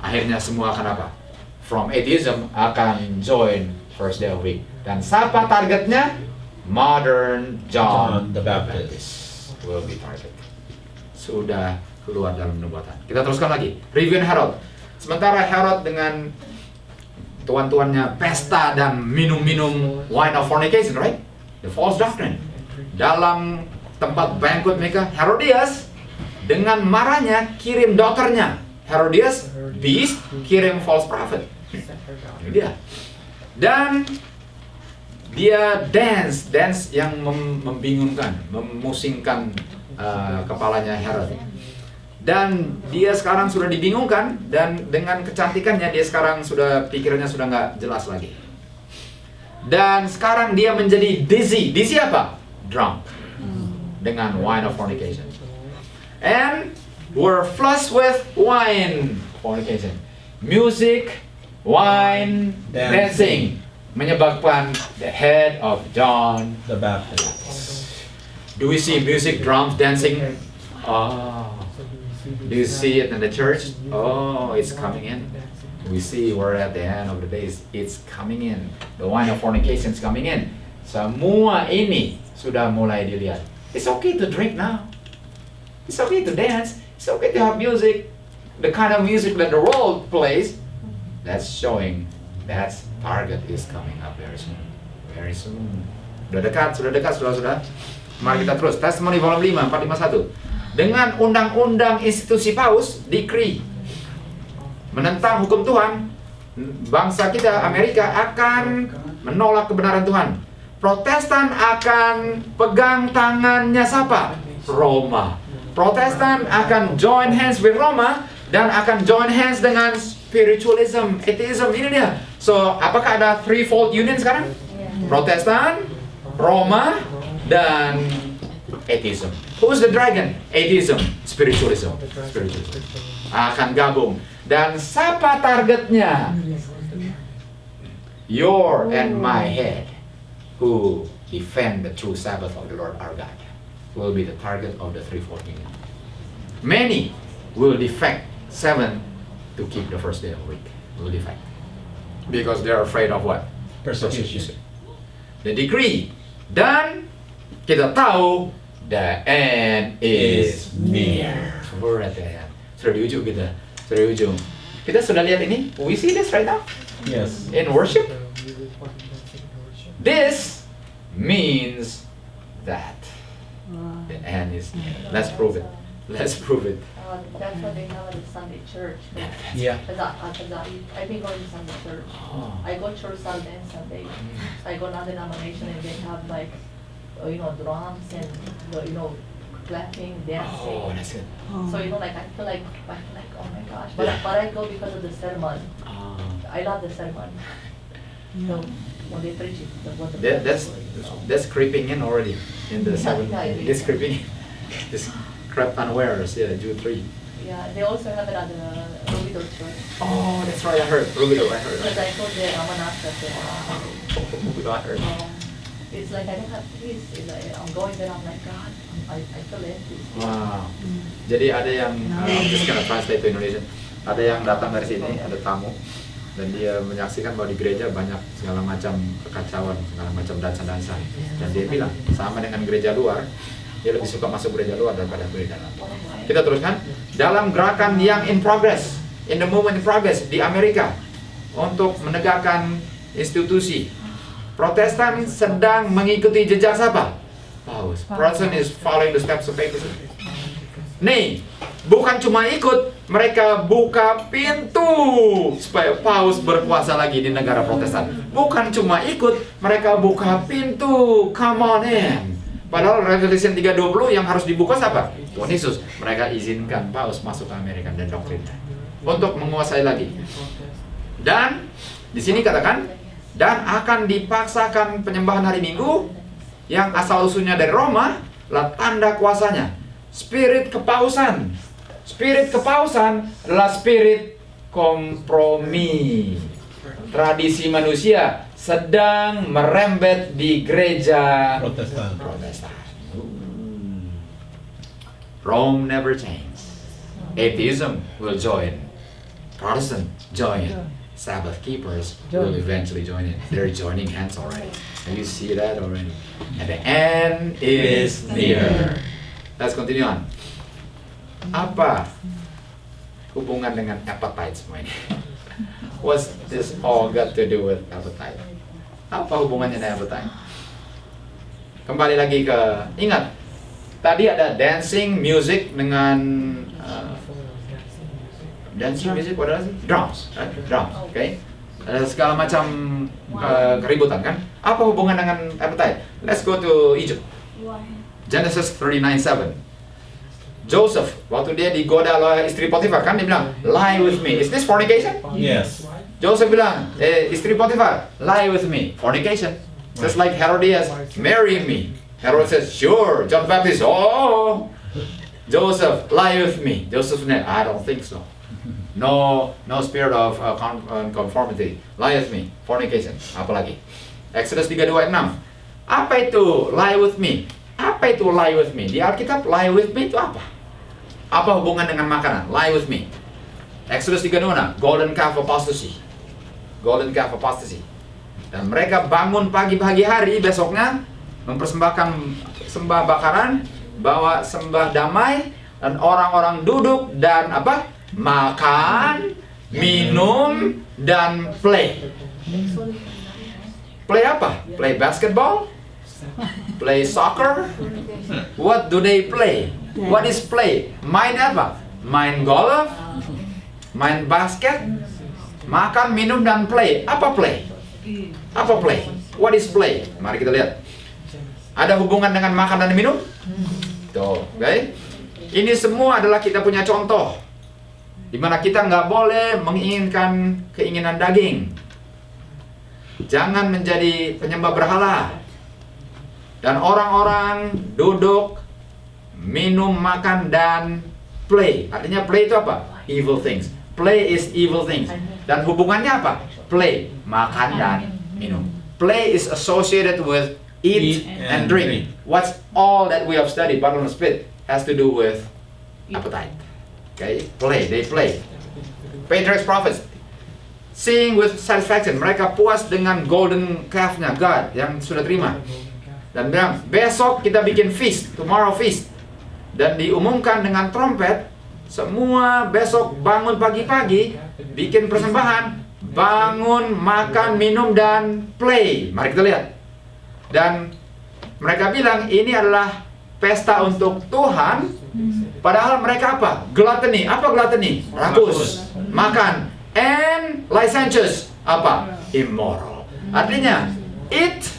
akhirnya semua akan apa? From atheism akan join first day of the week. Dan siapa targetnya? Modern John the Baptist will be target. Sudah keluar dalam nubuatan. Kita teruskan lagi. Review Herod. Sementara Herod dengan tuan-tuannya pesta dan minum-minum wine of fornication, right? The false doctrine. Dalam tempat banquet mereka, Herodias dengan marahnya kirim daughternya. Herodias, beast, kirim false prophet. Ini dia. Dan dia dance yang membingungkan, memusingkan kepalanya Herod. Dan dia sekarang sudah dibingungkan, dan dengan kecantikannya dia sekarang pikirannya sudah nggak jelas lagi. Dan sekarang dia menjadi dizzy. Dizzy apa? Drunk. Dengan wine of fornication. And we're flushed with wine fornication. Music, wine, dancing. Menyebabkan the head of John the Baptist. Do we see music, drums, dancing? Oh. Do you see it in the church? Oh, it's coming in. We see we're at the end of the days. It's coming in. The wine of fornication is coming in. Semua ini sudah mulai dilihat. It's okay to drink now. It's okay to dance. It's okay to have music. the kind of music that the world plays, that's showing that target is coming up very soon. Very soon. Sudah dekat, saudara-saudara. Mari kita terus. Testimony volume 5, 451. Dengan undang-undang institusi Paus, decree, menentang hukum Tuhan, bangsa kita, Amerika, akan menolak kebenaran Tuhan. Protestan akan pegang tangannya siapa? Roma. Protestan akan join hands with Roma dan akan join hands dengan spiritualism, atheism. Ini dia. So, apakah ada threefold union sekarang? Protestan, Roma, dan atheism. Who's the dragon? Atheism, spiritualism. Akan gabung. Dan siapa targetnya? Your and my head, who defend the true Sabbath of the Lord our God, will be the target of the threefold union. Many will defect 7 to keep the first day of the week. Will defect because they are afraid of what? Persecution. The decree. Dan kita tahu the end is near. Berat ya. Sudah di ujung kita. Sudah di ujung. Kita sudah lihat ini. We see this right now Yes. in worship. This means that the end is near. Let's prove it. Let's prove it. That's what they have at the Sunday church. Yeah. I've been going to Sunday church. Oh. I go church Sunday and Sunday. So I go another denomination and they have like, drums and, clapping, dancing. Oh, that's it. So, I feel like, oh my gosh. But I go because of the sermon. I love the sermon. So, when they preach it, That's creeping in already in the 7. It's creeping in. This crept unawares, Jude 3. Yeah, they also have it at the Rubido church. Oh, that's right, I heard. Rubido, I heard. Because I told the Ramanatha Rubido, I heard. it's like I don't have peace. It's like I'm going there, I'm like, God, I feel empty. Wow. Jadi ada yang, just gonna translate to Indonesian. Ada yang datang dari sini, ada tamu, dan dia menyaksikan bahwa di gereja banyak segala macam kekacauan, segala macam dansa-dansa. Dan dia bilang, sama dengan gereja luar, dia lebih suka masuk gereja luar daripada gereja dalam. Kita teruskan. Dalam gerakan yang in progress, in the movement in progress di Amerika, untuk menegakkan institusi, Protestan sedang mengikuti jejak siapa? Paus. Protestant is following the steps of Papacy. Nih, bukan cuma ikut, mereka buka pintu supaya Paus berkuasa lagi di negara Protestan. Bukan cuma ikut, mereka buka pintu. Come on in. Padahal Revelation 3:20 yang harus dibuka siapa? Tuhan Yesus. Mereka izinkan Paus masuk ke Amerika dan doktrinnya untuk menguasai lagi. Dan di sini katakan, dan akan dipaksakan penyembahan hari Minggu yang asal usulnya dari Roma lah tanda kuasanya. Spirit kepausan. Spirit kepausan adalah spirit kompromi. Tradisi manusia sedang merembet di gereja Protestan. Rome never changes. Atheism will join. Protestant join. Sabbath keepers will eventually join in. They're joining hands already. And you see that already. And the end is near. Let's continue on. Apa hubungan dengan appetite semua ini? What's this all got to do with appetite? Apa hubungannya dengan appetite? Kembali lagi ke, ingat, tadi ada dancing music dengan dancing music, what else? Drums, right? Drums, okay? Ada segala macam keributan kan? Apa hubungan dengan appetite? Let's go to Egypt. Genesis 39:7. Joseph, waktu dia digoda oleh istri Potifar kan, dia bilang, lie with me. Is this fornication? Yes. Joseph bilang, istri Potifar, lie with me. Fornication. Just like Herodias, marry me. Herod says, sure. John the Baptist, oh. Joseph, lie with me. Joseph said, I don't think so. No spirit of conformity. Lie with me. Fornication. Apalagi? Exodus 3:2-6. Apa itu lie with me? Apa itu lie with me? Di Alkitab, lie with me itu apa? Apa hubungan dengan makanan? Lie with me. Exodus 3:6, golden calf apostasy. Golden calf apostasy. Dan mereka bangun pagi hari besoknya, mempersembahkan sembah bakaran, bawa sembah damai, dan orang-orang duduk dan apa? Makan, minum, dan play. Play apa? Play basketball? Play soccer? What do they play? What is play? Main apa? Main golf? Main basket? Makan, minum, dan play. Apa play? Apa play? What is play? Mari kita lihat. Ada hubungan dengan makan dan minum? Tuh, oke? Ini semua adalah kita punya contoh, di mana kita nggak boleh menginginkan keinginan daging. Jangan menjadi penyembah berhala. Dan orang-orang duduk, minum, makan, dan play. Artinya play itu apa? Evil things. Play is evil things. Dan hubungannya apa? Play, makan dan minum. Play is associated with eat and drink. What's all that we have studied, Bartlett Split, has to do with appetite. Okay, play, they play. Patriarchs, prophets, sing with satisfaction. Mereka puas dengan golden calf-nya, God, yang sudah terima. Dan bilang, besok kita bikin feast, tomorrow feast. Dan diumumkan dengan trompet, semua besok bangun pagi-pagi, bikin persembahan, bangun, makan, minum, dan play. Mari kita lihat. Dan mereka bilang ini adalah pesta untuk Tuhan. Padahal mereka apa? Gluttony. Apa gluttony? Rakus. Makan. And licentious. Apa? Immoral. Artinya, it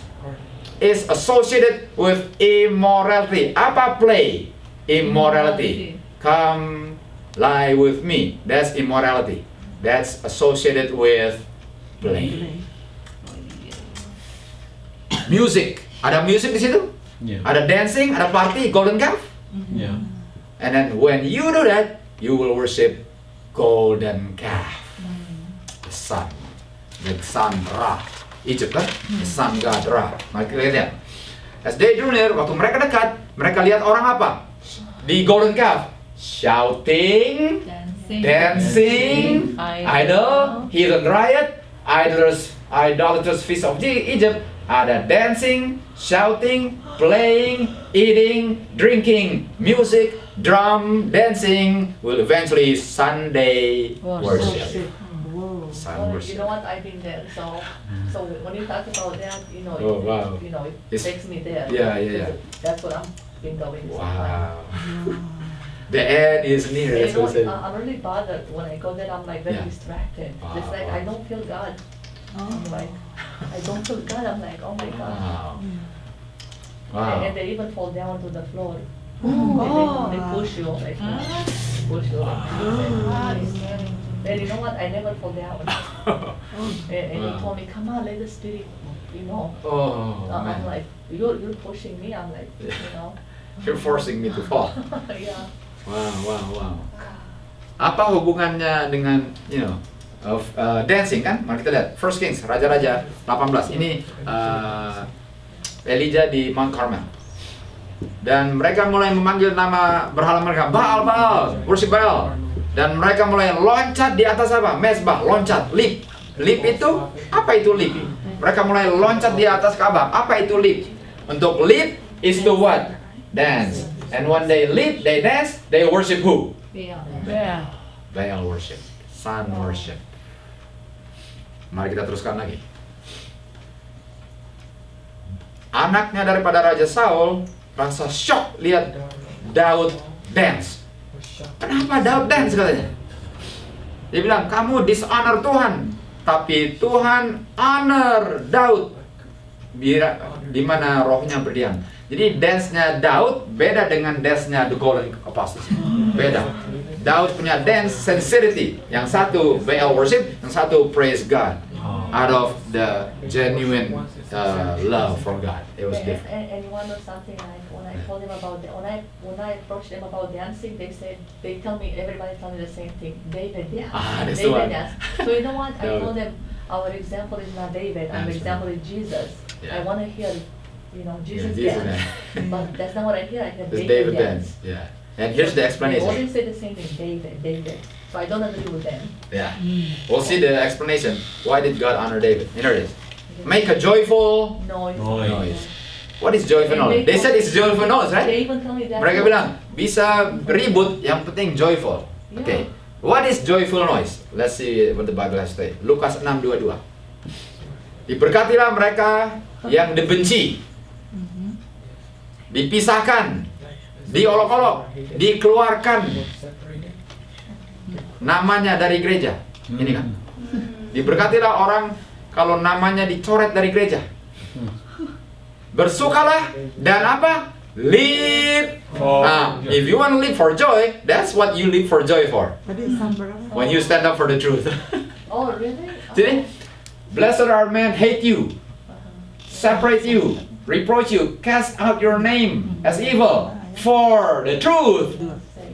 is associated with immorality. Apa play? Immorality. Come lie with me. That's immorality. That's associated with play. Music. Ada music di situ? Yeah. Ada dancing, ada party, golden calf. Yeah. And then when you do that, you will worship golden calf. The sun Ra. Egypt kan? The sun god Ra. Mari kita lihat. As they drew near, waktu mereka dekat, mereka lihat orang apa? Di golden calf. Shouting, dancing, idol, heathen riot, idolatrous feast of Egypt. Ada dancing, shouting, playing, eating, drinking, music, drum, dancing, will eventually Sunday worship. Sun You worship. know what? I've been there. So when you talk about that, Oh, wow. it It's- takes me there. Yeah. That's what I'm been going. Wow. The end is near. And That's what it says. I'm really bothered when I go there. I'm like very Yeah. distracted. It's like Wow. I don't feel God. I'm like I don't feel God. I'm like, oh my God. Wow. And Wow. they even fall down to the floor. Oh. And they push you, like push you. And you know what? I never fall down. And he Wow. told me, come on, let the spirit, Oh I'm man, like, you're pushing me. I'm like, you're forcing me to fall. yeah. Wow. Apa hubungannya dengan dancing kan? Mari kita lihat. First Kings, Raja-Raja 18. Ini Elijah di Mount Carmel. Dan mereka mulai memanggil nama berhala mereka, Baal, worship Baal. Dan mereka mulai loncat di atas apa? Mezbah, loncat, leap. Leap itu, apa itu leap? Mereka mulai loncat di atas Ka'bah. Apa itu leap? Untuk leap is to what? Dance. And when they leap, they dance, they worship who? Yeah. Baal worship, sun worship. Mari kita teruskan lagi. Anaknya daripada Raja Saul rasa shock lihat Daud dance. Kenapa Daud dance katanya? Dia bilang, kamu dishonor Tuhan, tapi Tuhan honor Daud. Di mana rohnya berdiam. Jadi dance-nya Daud beda dengan dance-nya The Golden Apostles. Beda. Daud punya dance sincerity. Yang satu Baal worship, yang satu praise God. Out of the genuine love for God. It was different. And you want to know something? Like when I told them about when I approached them about dancing, they tell me, everybody tell me the same thing. David dance. That's the one. David dance. So you know what? I No. told them our example is not David. Our That's example is Jesus. Yeah. I want to hear, Jesus Jesus dance. But that's not what I hear. I hear It's David David dance. dance. Yeah. And here's the They explanation. always say the same thing, David. So I don't agree with them. Yeah. We'll see the explanation. Why did God honor David? Here it is. Make a joyful Noise. noise. What is joyful noise? They said it's joyful noise, right? They even tell me that. Mereka bilang bisa ribut, yang penting joyful. Yeah. Okay. What is joyful noise? Let's see what the Bible has to say. Lukas 6:22. Diberkatilah mereka yang dibenci, dipisahkan, diolok-olok, dikeluarkan namanya dari gereja. Ini kan. Diberkatilah orang kalau namanya dicoret dari gereja. Bersukalah dan apa? Live. If you want to live for joy, that's what you live for joy for. When you stand up for the truth. Oh, really? See? Blessed are men hate you, separate you, reproach you, cast out your name as evil for the truth.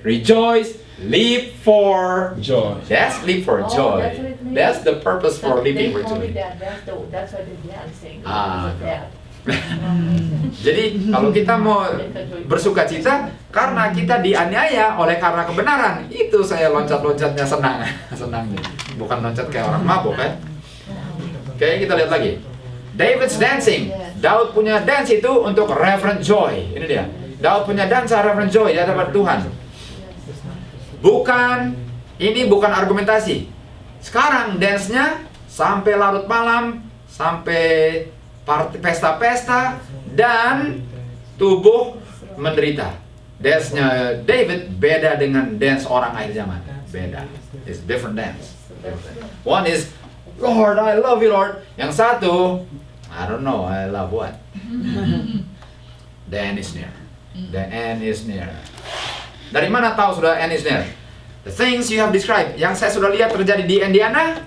Rejoice, live for Joy. That's live for Oh, joy. that's what it means. That's the purpose for living for They told me joy. that. That's why they're dancing. Ah, Because of that. Jadi kalau kita mau bersuka cita karena kita dianiaya oleh karena kebenaran, itu saya loncat-loncatnya senang, senangnya. Bukan loncat kayak orang mabuk kan? Oke, kita lihat lagi. David's dancing. Daud punya dance itu untuk reverent joy. Ini dia. Daud punya dansa reverent joy di hadapan Tuhan. Ini bukan argumentasi. Sekarang dance-nya sampai larut malam, sampai pesta-pesta, dan tubuh menderita. Dance-nya David beda dengan dance orang akhir zaman. Beda. It's different dance. One is, Lord, I love you, Lord. Yang satu, I don't know, I love what? The end is near. The end is near. Dari mana tahu sudah end is near? The things you have described, yang saya sudah lihat terjadi di Indiana,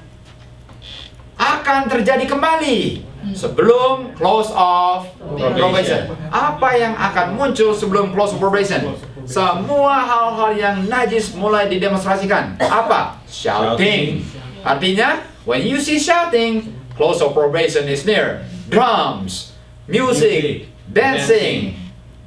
akan terjadi kembali sebelum close of probation. Apa yang akan muncul sebelum close of probation? Semua hal-hal yang najis mulai didemonstrasikan. Apa? Shouting. Artinya, when you see shouting, close of probation is near. Drums, music, dancing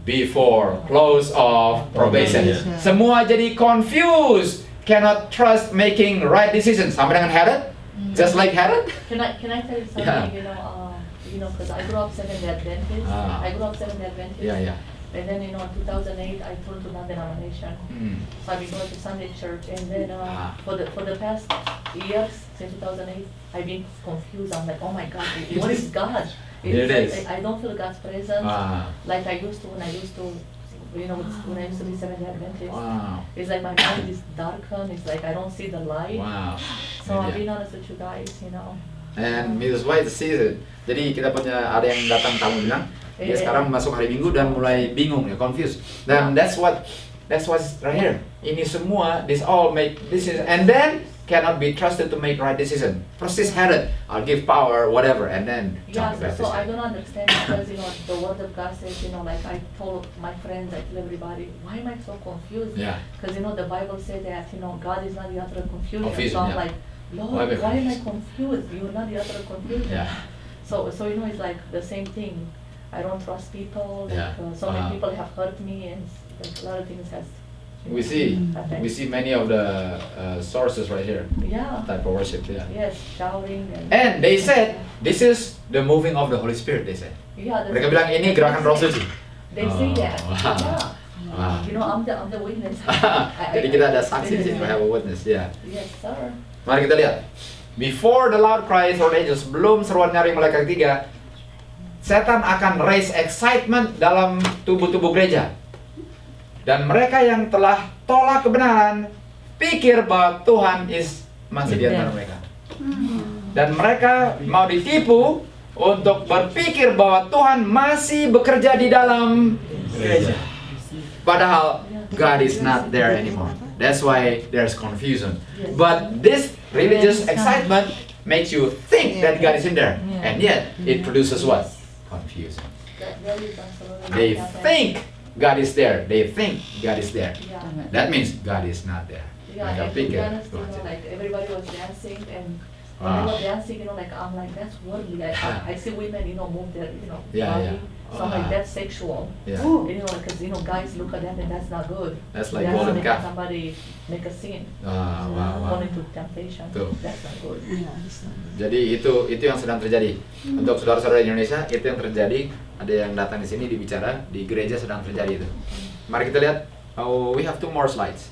before close of probation. Semua jadi confused, cannot trust making right decisions. Sama dengan Herod, just like Herod. Can I tell you something? Yeah. Because I grew up Seventh-day Adventist. I grew up Seventh-day Adventist. Yeah. And then in 2008, I turned to non-denomination. So I've been going to Sunday church, and then for the past years since 2008, I've been confused. I'm like, oh my God, what is God? It is. I don't feel God's presence like I used to when I used to be Seventh-day Adventist. Wow. It's like my mind is darkened. It's like I don't see the light. Wow. So I'm being honest with you guys, And Mrs. White sees it. Jadi kita punya ada yang datang tamu bilang dia sekarang masuk hari Minggu dan mulai bingung ya, confused. Dan that's what's right here. Ini semua, this all make decision, and then cannot be trusted to make right decision. Persis Herod, I'll give power, whatever, and then Yeah, John the so I Baptist. don't understand because the word of God says, like I told my friends, I tell everybody, why am I so confused? Yeah. Because the Bible says that God is not the author of confusion. Confusion, So I'm yeah. like, Lord, why am I confused? You're not the author of confusion. Yeah. So it's like the same thing. I don't trust people. Yeah. So many people have hurt me, and like, a lot of things has. We see many of the sources right here. Yeah. Type of worship, yeah. Yes, shouting And they said this is the moving of the Holy Spirit. They said. Yeah. Mereka bilang ini gerakan Roh Suci. They say that. Wow. Yeah. Wow. I'm the witness. Jadi kita ada saksi di sini, we have a witness, ya. Yes, sir. Mari kita lihat. Before the loud cry for angels, sebelum seruan nyaring malaikat ketiga, setan akan raise excitement dalam tubuh-tubuh gereja. Dan mereka yang telah tolak kebenaran, pikir bahwa Tuhan masih di antara mereka. Dan mereka mau ditipu untuk berpikir bahwa Tuhan masih bekerja di dalam gereja. Padahal God is not there anymore. That's why there's confusion. But this religious excitement makes you think that God is in there. And yet, it produces what? Confusion. They think God is there. They think God is there. Yeah. That means God is not there. Yeah, Mereka and to be pikir honest, Tuhan tidak. like everybody was dancing, and when Wow. they were dancing, I'm like, that's worldly. I see women, move their, Yeah, body. yeah. So I'm like, Wow. that's sexual. Yeah. Because guys look at them and that's not good. That's like That's golden making calf. somebody make a sin, Wow. fall into temptation. Tuh. That's not good. Jadi itu yang sedang terjadi. Untuk saudara-saudara di Indonesia, itu yang terjadi. Ada yang datang di sini dibicara, di gereja sedang terjadi itu. Mari kita lihat. Oh, we have 2 more slides.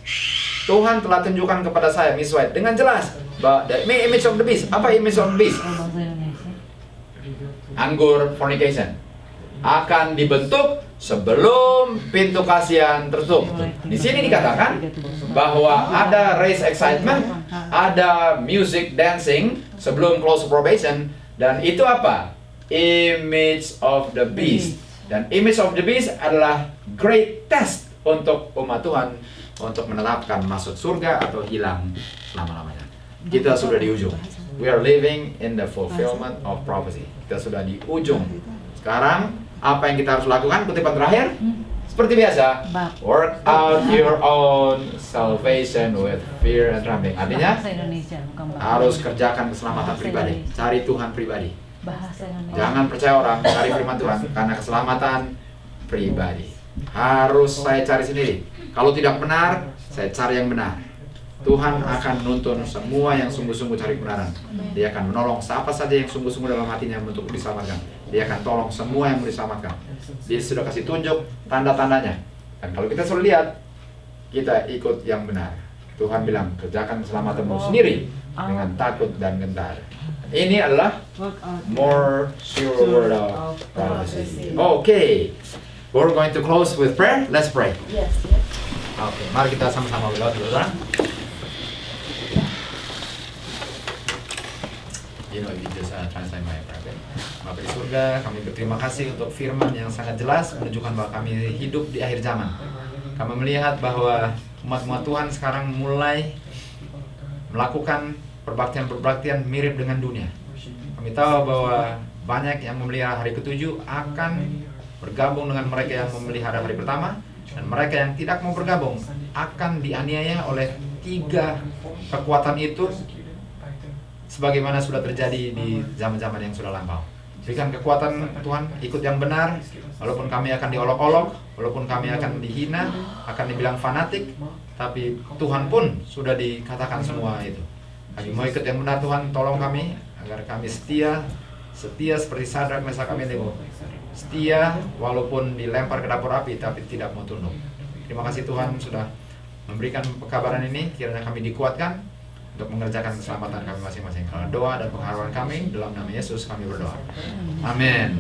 Tuhan telah tunjukkan kepada saya, Miss White, dengan jelas bahwa the image of the beast. Apa image of the beast? Kalau bahasa Indonesia. Anggur fornication akan dibentuk sebelum pintu kasihan tertutup. Di sini dikatakan bahwa ada race excitement, ada music dancing sebelum close probation, dan itu apa? Image of the beast. Dan image of the beast adalah great test untuk umat Tuhan untuk menetapkan masuk surga atau hilang selama-lamanya. Kita sudah di ujung. We are living in the fulfillment of prophecy. Kita sudah di ujung. Sekarang apa yang kita harus lakukan? Kutipan terakhir, seperti biasa, work out your own salvation with fear and trembling. Artinya Bahasa Indonesia, bukan bahasa harus kerjakan keselamatan pribadi, cari Tuhan pribadi. Bahasa Indonesia. Jangan percaya orang, cari firman Tuhan, karena keselamatan pribadi harus saya cari sendiri. Kalau tidak benar, saya cari yang benar. Tuhan akan menuntun semua yang sungguh-sungguh cari kebenaran. Dia akan menolong siapa saja yang sungguh-sungguh dalam hatinya untuk diselamatkan. Dia akan tolong semua yang mau diselamatkan. Dia sudah kasih tunjuk tanda-tandanya. Dan kalau kita sudah lihat, kita ikut yang benar. Tuhan bilang, kerjakan keselamatanmu sendiri dengan takut dan gentar. Ini adalah more sure word of prophecy. Okay, we're going to close with prayer. Let's pray. Yes, yes. Oke, mari kita sama-sama berdoa dulu, saudara. You know, you just translate my prayer. Okay? Bapa di surga, kami berterima kasih untuk firman yang sangat jelas menunjukkan bahwa kami hidup di akhir zaman. Kami melihat bahwa umat-umat Tuhan sekarang mulai melakukan perbaktian-perbaktian mirip dengan dunia. Kami tahu bahwa banyak yang memelihara hari ke-7 akan bergabung dengan mereka yang memelihara hari pertama, dan mereka yang tidak mau bergabung akan dianiaya oleh 3 kekuatan itu, sebagaimana sudah terjadi di zaman-zaman yang sudah lampau. Berikan kekuatan Tuhan, ikut yang benar, walaupun kami akan diolok-olok, walaupun kami akan dihina, akan dibilang fanatik, tapi Tuhan pun sudah dikatakan semua itu. Kami mau ikut yang benar, Tuhan, tolong kami agar kami setia seperti Sadrak, Mesak, Abednego. Setia walaupun dilempar ke dapur api, tapi tidak mau tunduk. Terima kasih Tuhan sudah memberikan pekabaran ini, kiranya kami dikuatkan untuk mengerjakan keselamatan kami masing-masing. Karena doa dan penghargaan kami dalam nama Yesus kami berdoa. Amin.